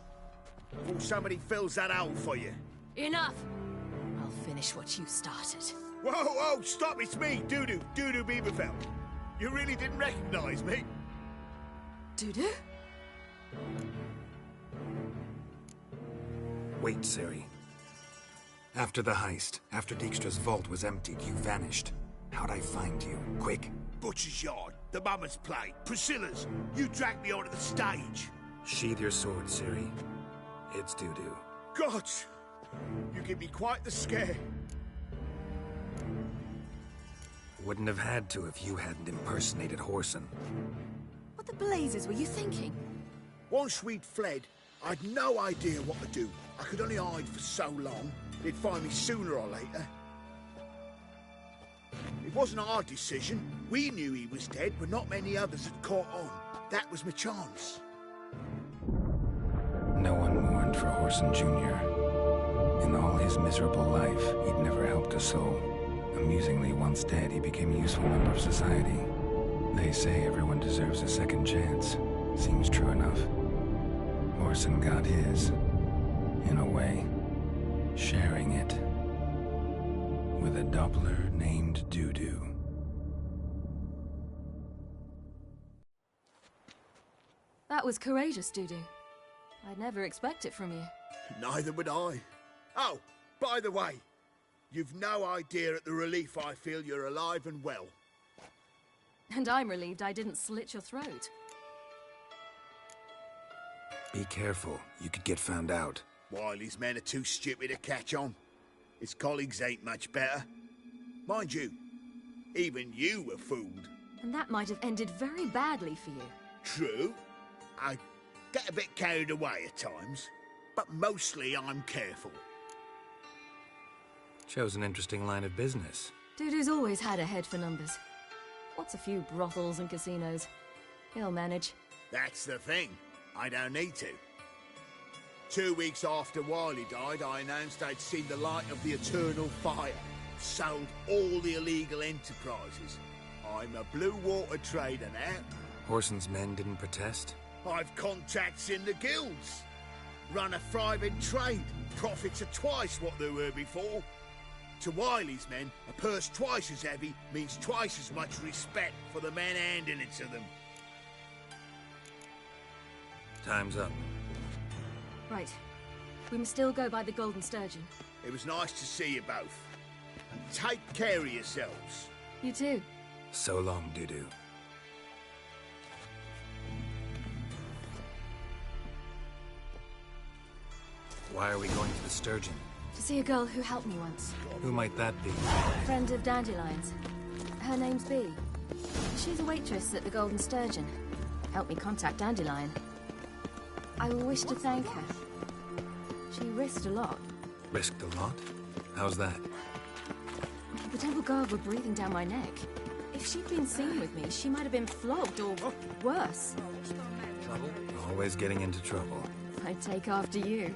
Before somebody fills that hole for you. Enough! I'll finish what you started. Whoa, stop, it's me, Dudu Bieberfeld. You really didn't recognize me? Dudu? Wait, Ciri. After the heist, after Dijkstra's vault was emptied, you vanished. How'd I find you? Quick. Butcher's Yard, the Mama's Plate, Priscilla's. You dragged me onto the stage. Sheathe your sword, Ciri. It's Dudu. God! You give me quite the scare. Wouldn't have had to if you hadn't impersonated Horson. What the blazes were you thinking? Once we'd fled, I'd no idea what to do. I could only hide for so long. They'd find me sooner or later. It wasn't our decision. We knew he was dead, but not many others had caught on. That was my chance. No one mourned for Orson Jr. In all his miserable life, he'd never helped a soul. Amusingly, once dead, he became a useful member of society. They say everyone deserves a second chance. Seems true enough. Orson got his, in a way, sharing it with a Doppler named Doo-Doo. That was courageous, Doo-Doo. I'd never expect it from you. Neither would I. Oh, by the way, you've no idea at the relief I feel you're alive and well. And I'm relieved I didn't slit your throat. Be careful. You could get found out. Wiley's men are too stupid to catch on. His colleagues ain't much better. Mind you, even you were fooled. And that might have ended very badly for you. True. I get a bit carried away at times, but mostly I'm careful. Chose an interesting line of business. Doo-Doo's always had a head for numbers. What's a few brothels and casinos? He'll manage. That's the thing. I don't need to. 2 weeks after Wiley died, I announced I'd seen the light of the eternal fire. Sold all the illegal enterprises. I'm a blue water trader now. Orson's men didn't protest? I've contacts in the guilds. Run a thriving trade. Profits are twice what they were before. To Wiley's men, a purse twice as heavy means twice as much respect for the men handing it to them. Time's up. Right. We must still go by the Golden Sturgeon. It was nice to see you both. And take care of yourselves. You too. So long, Doo-Doo. Why are we going to the Sturgeon? To see a girl who helped me once. Who might that be? Friend of Dandelion's. Her name's Bee. She's a waitress at the Golden Sturgeon. Helped me contact Dandelion. I wish to thank her. She risked a lot. Risked a lot? How's that? The temple guard were breathing down my neck. If she'd been seen with me, she might have been flogged or worse. Trouble? Always getting into trouble. I'd take after you.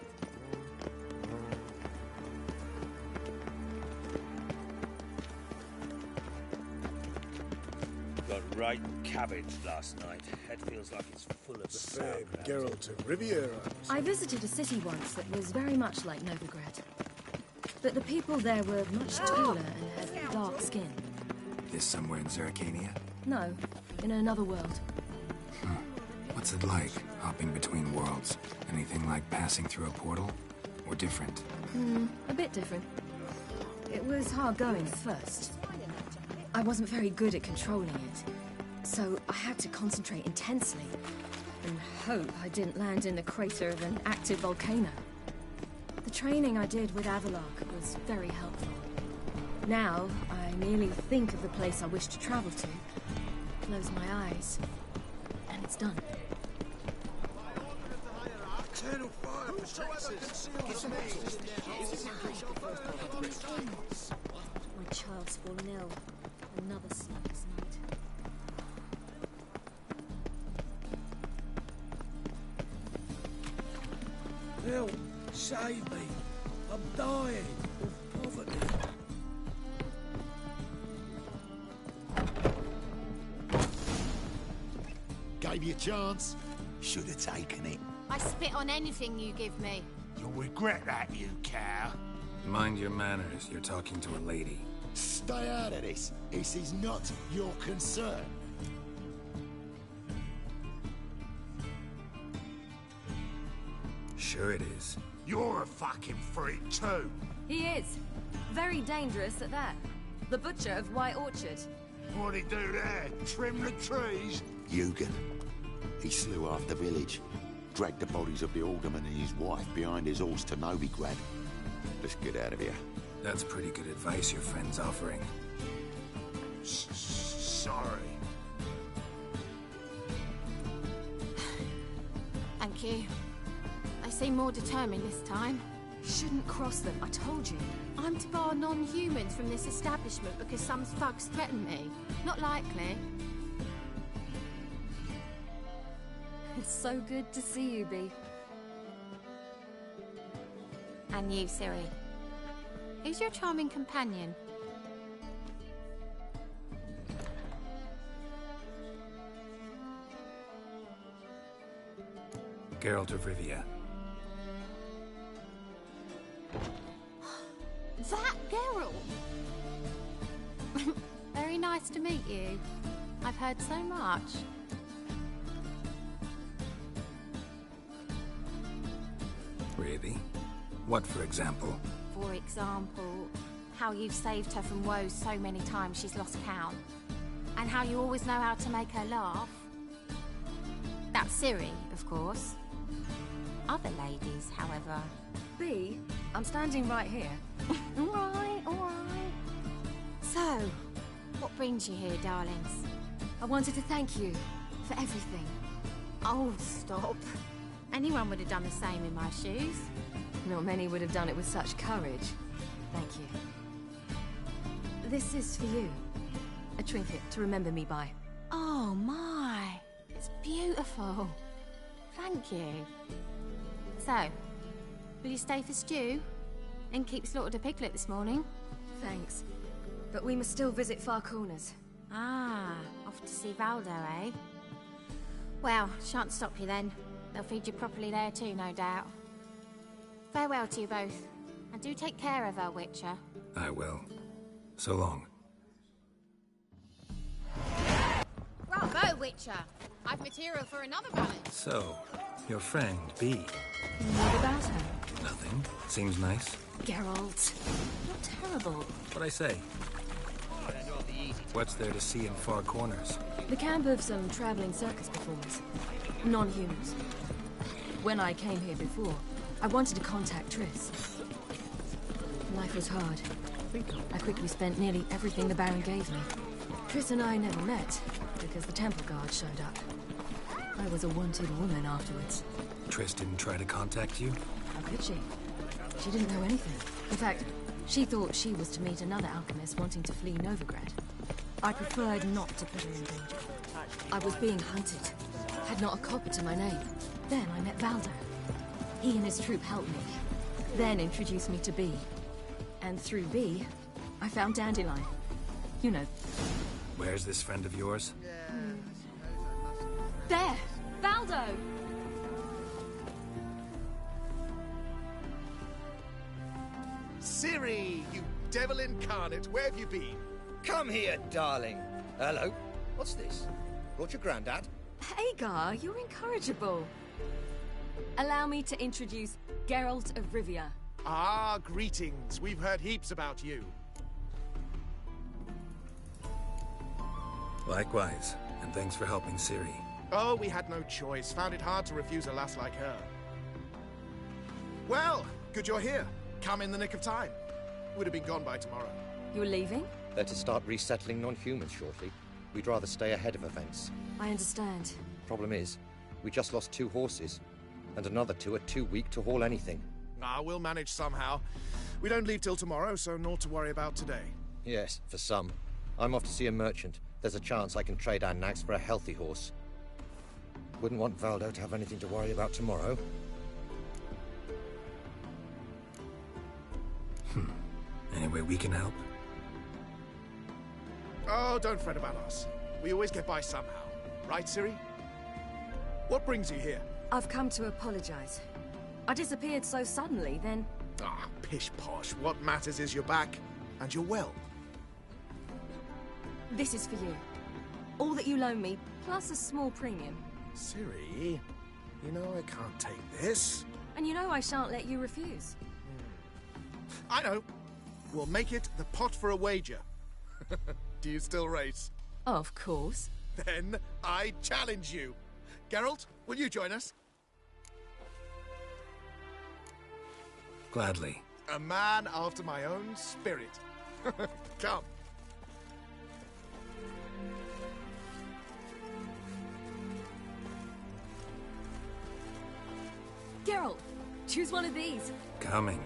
Got right cabbage last night. Head feels like it's full of sauerkraut. Geralt of Riviera. I visited a city once that was very much like Novigrad. But the people there were much taller and had dark skin. This somewhere in Zerrikania? No, in another world. What's it like, hopping between worlds? Anything like passing through a portal? Or different? A bit different. It was hard going at first. I wasn't very good at controlling it, so I had to concentrate intensely and hope I didn't land in the crater of an active volcano. The training I did with Avalok was very helpful. Now, I merely think of the place I wish to travel to, close my eyes, and it's done. Eternal fire protects us. My child's fallen ill. Another sleepless night. Help! Save me! I'm dying of poverty. Gave you a chance. Should have taken it. I spit on anything you give me. You'll regret that, you cow. Mind your manners. You're talking to a lady. Stay out of this. This is not your concern. Sure it is. You're a fucking freak too. He is. Very dangerous at that. The butcher of White Orchard. What'd he do there? Trim the trees? Eugen. He slew half the village. Dragged the bodies of the alderman and his wife behind his horse to Novigrad. Let's get out of here. That's pretty good advice your friend's offering. Sorry. Thank you. They seem more determined this time. Shouldn't cross them, I told you. I'm to bar non-humans from this establishment because some thugs threaten me. Not likely. It's so good to see you, Bee. And you, Ciri. Who's your charming companion? Geralt of Rivia. That Geralt! Very nice to meet you. I've heard so much. Really? What, for example? For example, how you've saved her from woes so many times she's lost count. And how you always know how to make her laugh. That's Ciri, of course. Other ladies, however... Bee, I'm standing right here. All right, all right. So, what brings you here, darlings? I wanted to thank you for everything. Oh, stop. Anyone would have done the same in my shoes. Not many would have done it with such courage. Thank you. This is for you. A trinket to remember me by. Oh, my. It's beautiful. Thank you. So, will you stay for stew? And keep slaughtered a piglet this morning? Thanks. But we must still visit Far Corners. Ah, off to see Valdo, eh? Well, shan't stop you then. They'll feed you properly there too, no doubt. Farewell to you both. And do take care of her, Witcher. I will. So long. Bravo, Witcher! I've material for another ballad. So, your friend, Bee. What about her? Nothing. Seems nice. Geralt, you're terrible. What'd I say? What's there to see in Far Corners? The camp of some traveling circus performers. Non-humans. When I came here before, I wanted to contact Triss. Life was hard. I quickly spent nearly everything the Baron gave me. Triss and I never met, because the temple guard showed up. I was a wanted woman afterwards. Triss didn't try to contact you? How could she? She didn't know anything. In fact, she thought she was to meet another alchemist wanting to flee Novigrad. I preferred not to put her in danger. I was being hunted. Had not a copper to my name. Then I met Valdo. He and his troop helped me. Then introduced me to Bee. And through Bee, I found Dandelion. You know. Where's this friend of yours? There! Valdo! Ciri, you devil incarnate, where have you been? Come here, darling. Hello. What's this? Brought your granddad? Hagar, you're incorrigible. Allow me to introduce Geralt of Rivia. Ah, greetings. We've heard heaps about you. Likewise, and thanks for helping Ciri. Oh, we had no choice. Found it hard to refuse a lass like her. Well, good you're here. Come in the nick of time. Would have been gone by tomorrow. You're leaving? They're to start resettling non-humans shortly. We'd rather stay ahead of events. I understand. Problem is, we just lost 2 horses, and another 2 are too weak to haul anything. Ah, we'll manage somehow. We don't leave till tomorrow, so naught to worry about today. Yes, for some. I'm off to see a merchant. There's a chance I can trade our nags for a healthy horse. Wouldn't want Valdo to have anything to worry about tomorrow. Any way we can help? Oh, don't fret about us. We always get by somehow. Right, Ciri? What brings you here? I've come to apologize. I disappeared so suddenly, then... Ah, pish-posh. What matters is you're back, and you're well. This is for you. All that you loan me, plus a small premium. Ciri, you know I can't take this. And you know I shan't let you refuse. I know. We'll make it the pot for a wager. Do you still race? Of course. Then I challenge you. Geralt, will you join us? Gladly. A man after my own spirit. Come. Geralt, Choose one of these. Coming.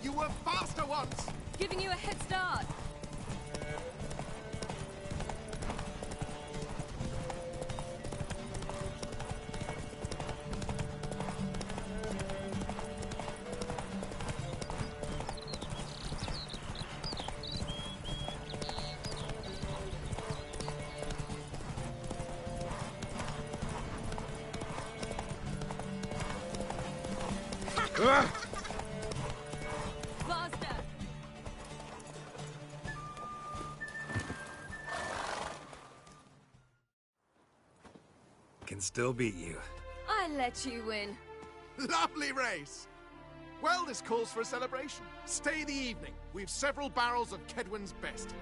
You were faster once! Giving you a head start. Faster. Can still beat you. I let you win. Lovely race! Well, this calls for a celebration. Stay the evening. We've several barrels of Kedwin's best.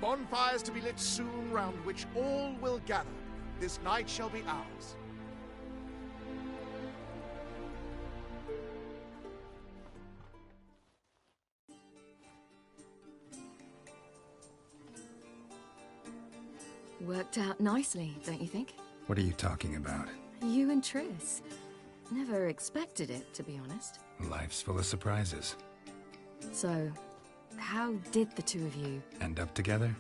Bonfires to be lit soon, round which all will gather. This night shall be ours. Worked out nicely, don't you think? What are you talking about? You and Triss. Never expected it, to be honest. Life's full of surprises. So, how did the two of you... End up together?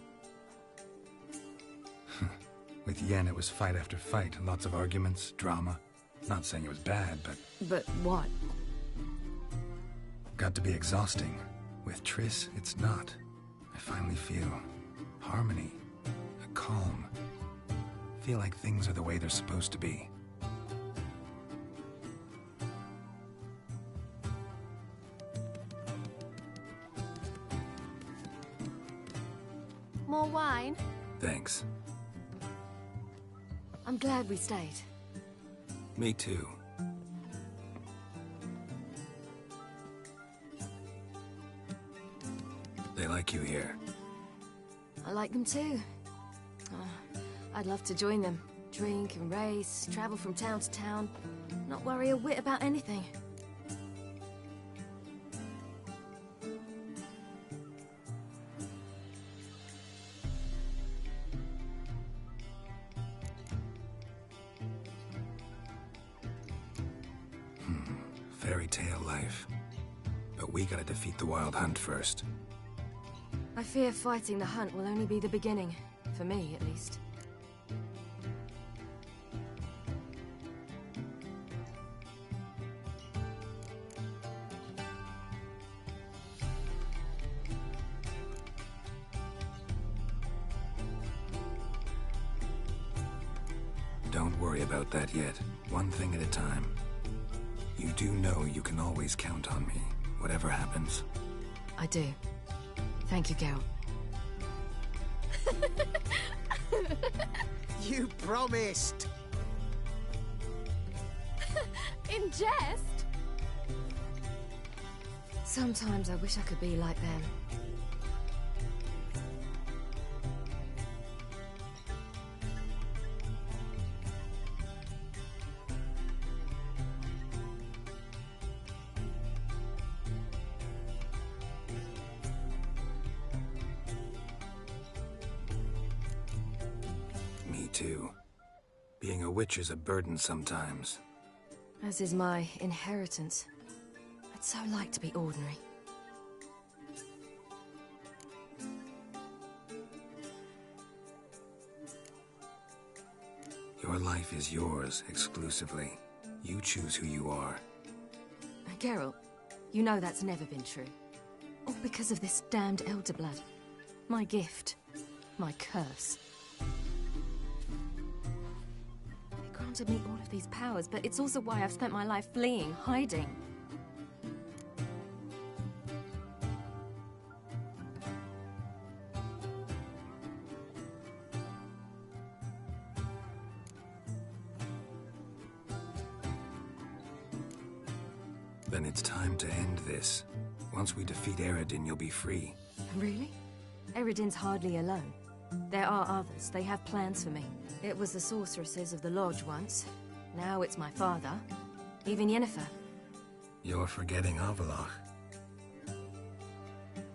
With Yen, it was fight after fight. Lots of arguments, drama. Not saying it was bad, but... But what? Got to be exhausting. With Triss, it's not. I finally feel harmony. A calm. Feel like things are the way they're supposed to be. More wine? Thanks. I'm glad we stayed. Me too. They like you here. I like them too. I'd love to join them. Drink and race, travel from town to town. Not worry a whit about anything. Fairy tale life. But we gotta defeat the Wild Hunt first. I fear fighting the hunt will only be the beginning. For me, at least. Don't worry about that yet. One thing at a time. You do know you can always count on me, whatever happens. I do. Thank you, Geralt. You promised! In jest? Sometimes I wish I could be like them. Me too. Being a witch is a burden sometimes. As is my inheritance. I'd so like to be ordinary. Your life is yours, exclusively. You choose who you are. Geralt, you know that's never been true. All because of this damned elder blood. My gift. My curse. It granted me all of these powers, but it's also why I've spent my life fleeing, hiding. Then it's time to end this. Once we defeat Eredin, you'll be free. Really? Eredin's hardly alone. There are others. They have plans for me. It was the sorceresses of the Lodge once. Now it's my father. Even Yennefer. You're forgetting Avallac'h.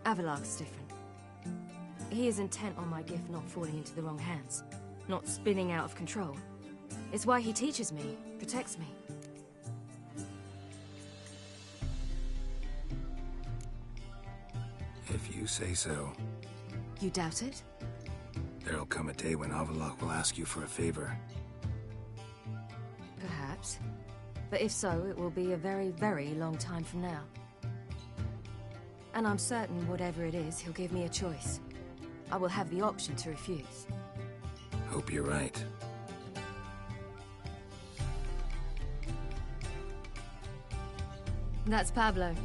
Avallac'h's different. He is intent on my gift not falling into the wrong hands, not spinning out of control. It's why he teaches me, protects me. If you say so. You doubt it? There'll come a day when Avallac'h will ask you for a favor. Perhaps. But if so, it will be a very, very long time from now. And I'm certain whatever it is, he'll give me a choice. I will have the option to refuse. Hope you're right. That's Pablo.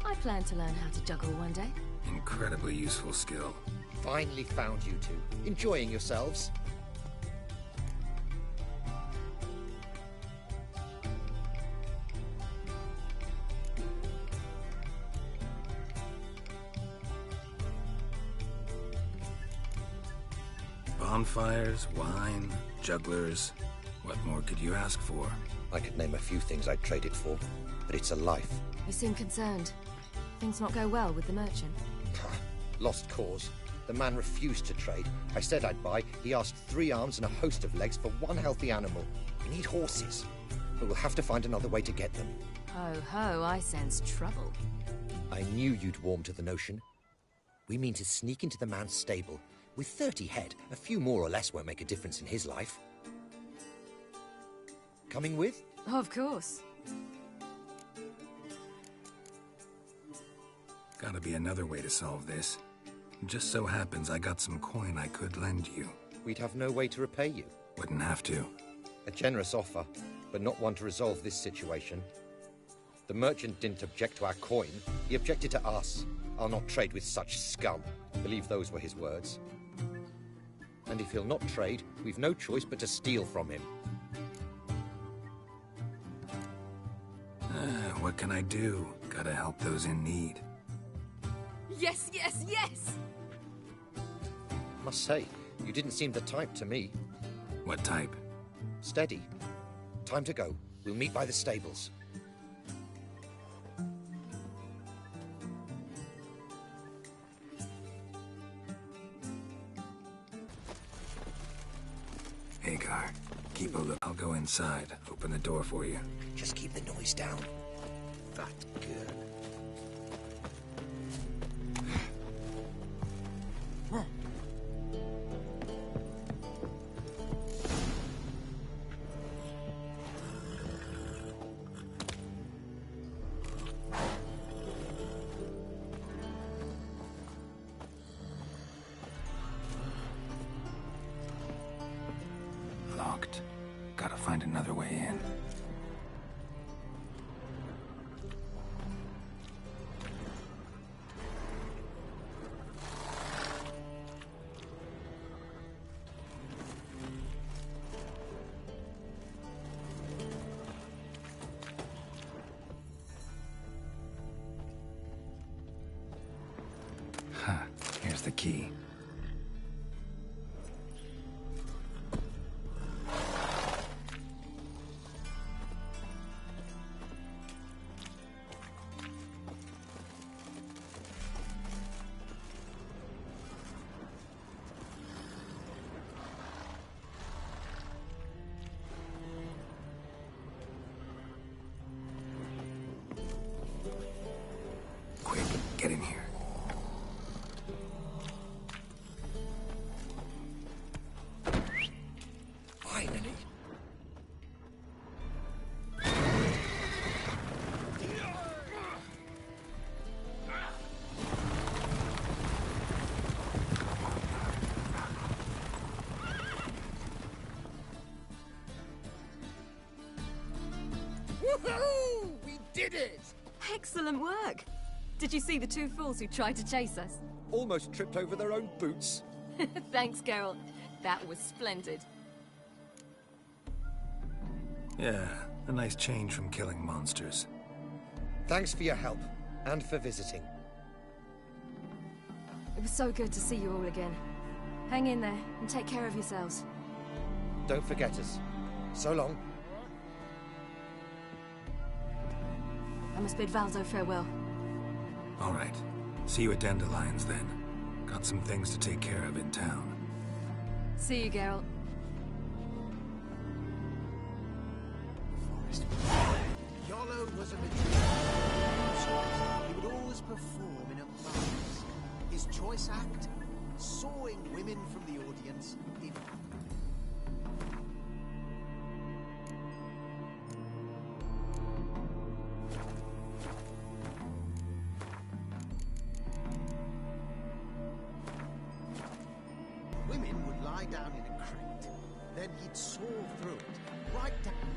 I plan to learn how to juggle one day. Incredibly useful skill. Finally found you two. Enjoying yourselves? Bonfires, wine, jugglers. What more could you ask for? I could name a few things I'd trade it for, but it's a life. You seem concerned. Things not go well with the merchant? Lost cause. The man refused to trade. I said I'd buy. He asked 3 arms and a host of legs for 1 healthy animal. We need horses, but we'll have to find another way to get them. Ho ho, I sense trouble. I knew you'd warm to the notion. We mean to sneak into the man's stable. With 30 head, a few more or less won't make a difference in his life. Coming with? Of course. Gotta be another way to solve this. Just so happens I got some coin I could lend you. We'd have no way to repay you. Wouldn't have to. A generous offer, but not one to resolve this situation. The merchant didn't object to our coin. He objected to us. I'll not trade with such scum. Believe those were his words. And if he'll not trade, we've no choice but to steal from him. What can I do? Gotta help those in need. Yes, yes, yes! Must say, you didn't seem the type to me. What type? Steady. Time to go. We'll meet by the stables. Hagar, keep a look. I'll go inside. Open the door for you. Just keep the noise down. That's good. Locked. Gotta find another way in. Here's the key. Quick, get in here. Finally. Woohoo! We did it! Excellent work! Did you see the 2 fools who tried to chase us? Almost tripped over their own boots. Thanks, Geralt. That was splendid. Yeah, a nice change from killing monsters. Thanks for your help, and for visiting. It was so good to see you all again. Hang in there, and take care of yourselves. Don't forget us. So long. must bid Valzo farewell. All right. See you at Dandelions, then. Got some things to take care of in town. See you, Geralt. Yolo was a magician. He would always perform in a mask. His choice act? Sawing women from the audience in... Women would lie down in a crate. Then he'd saw through it, right down...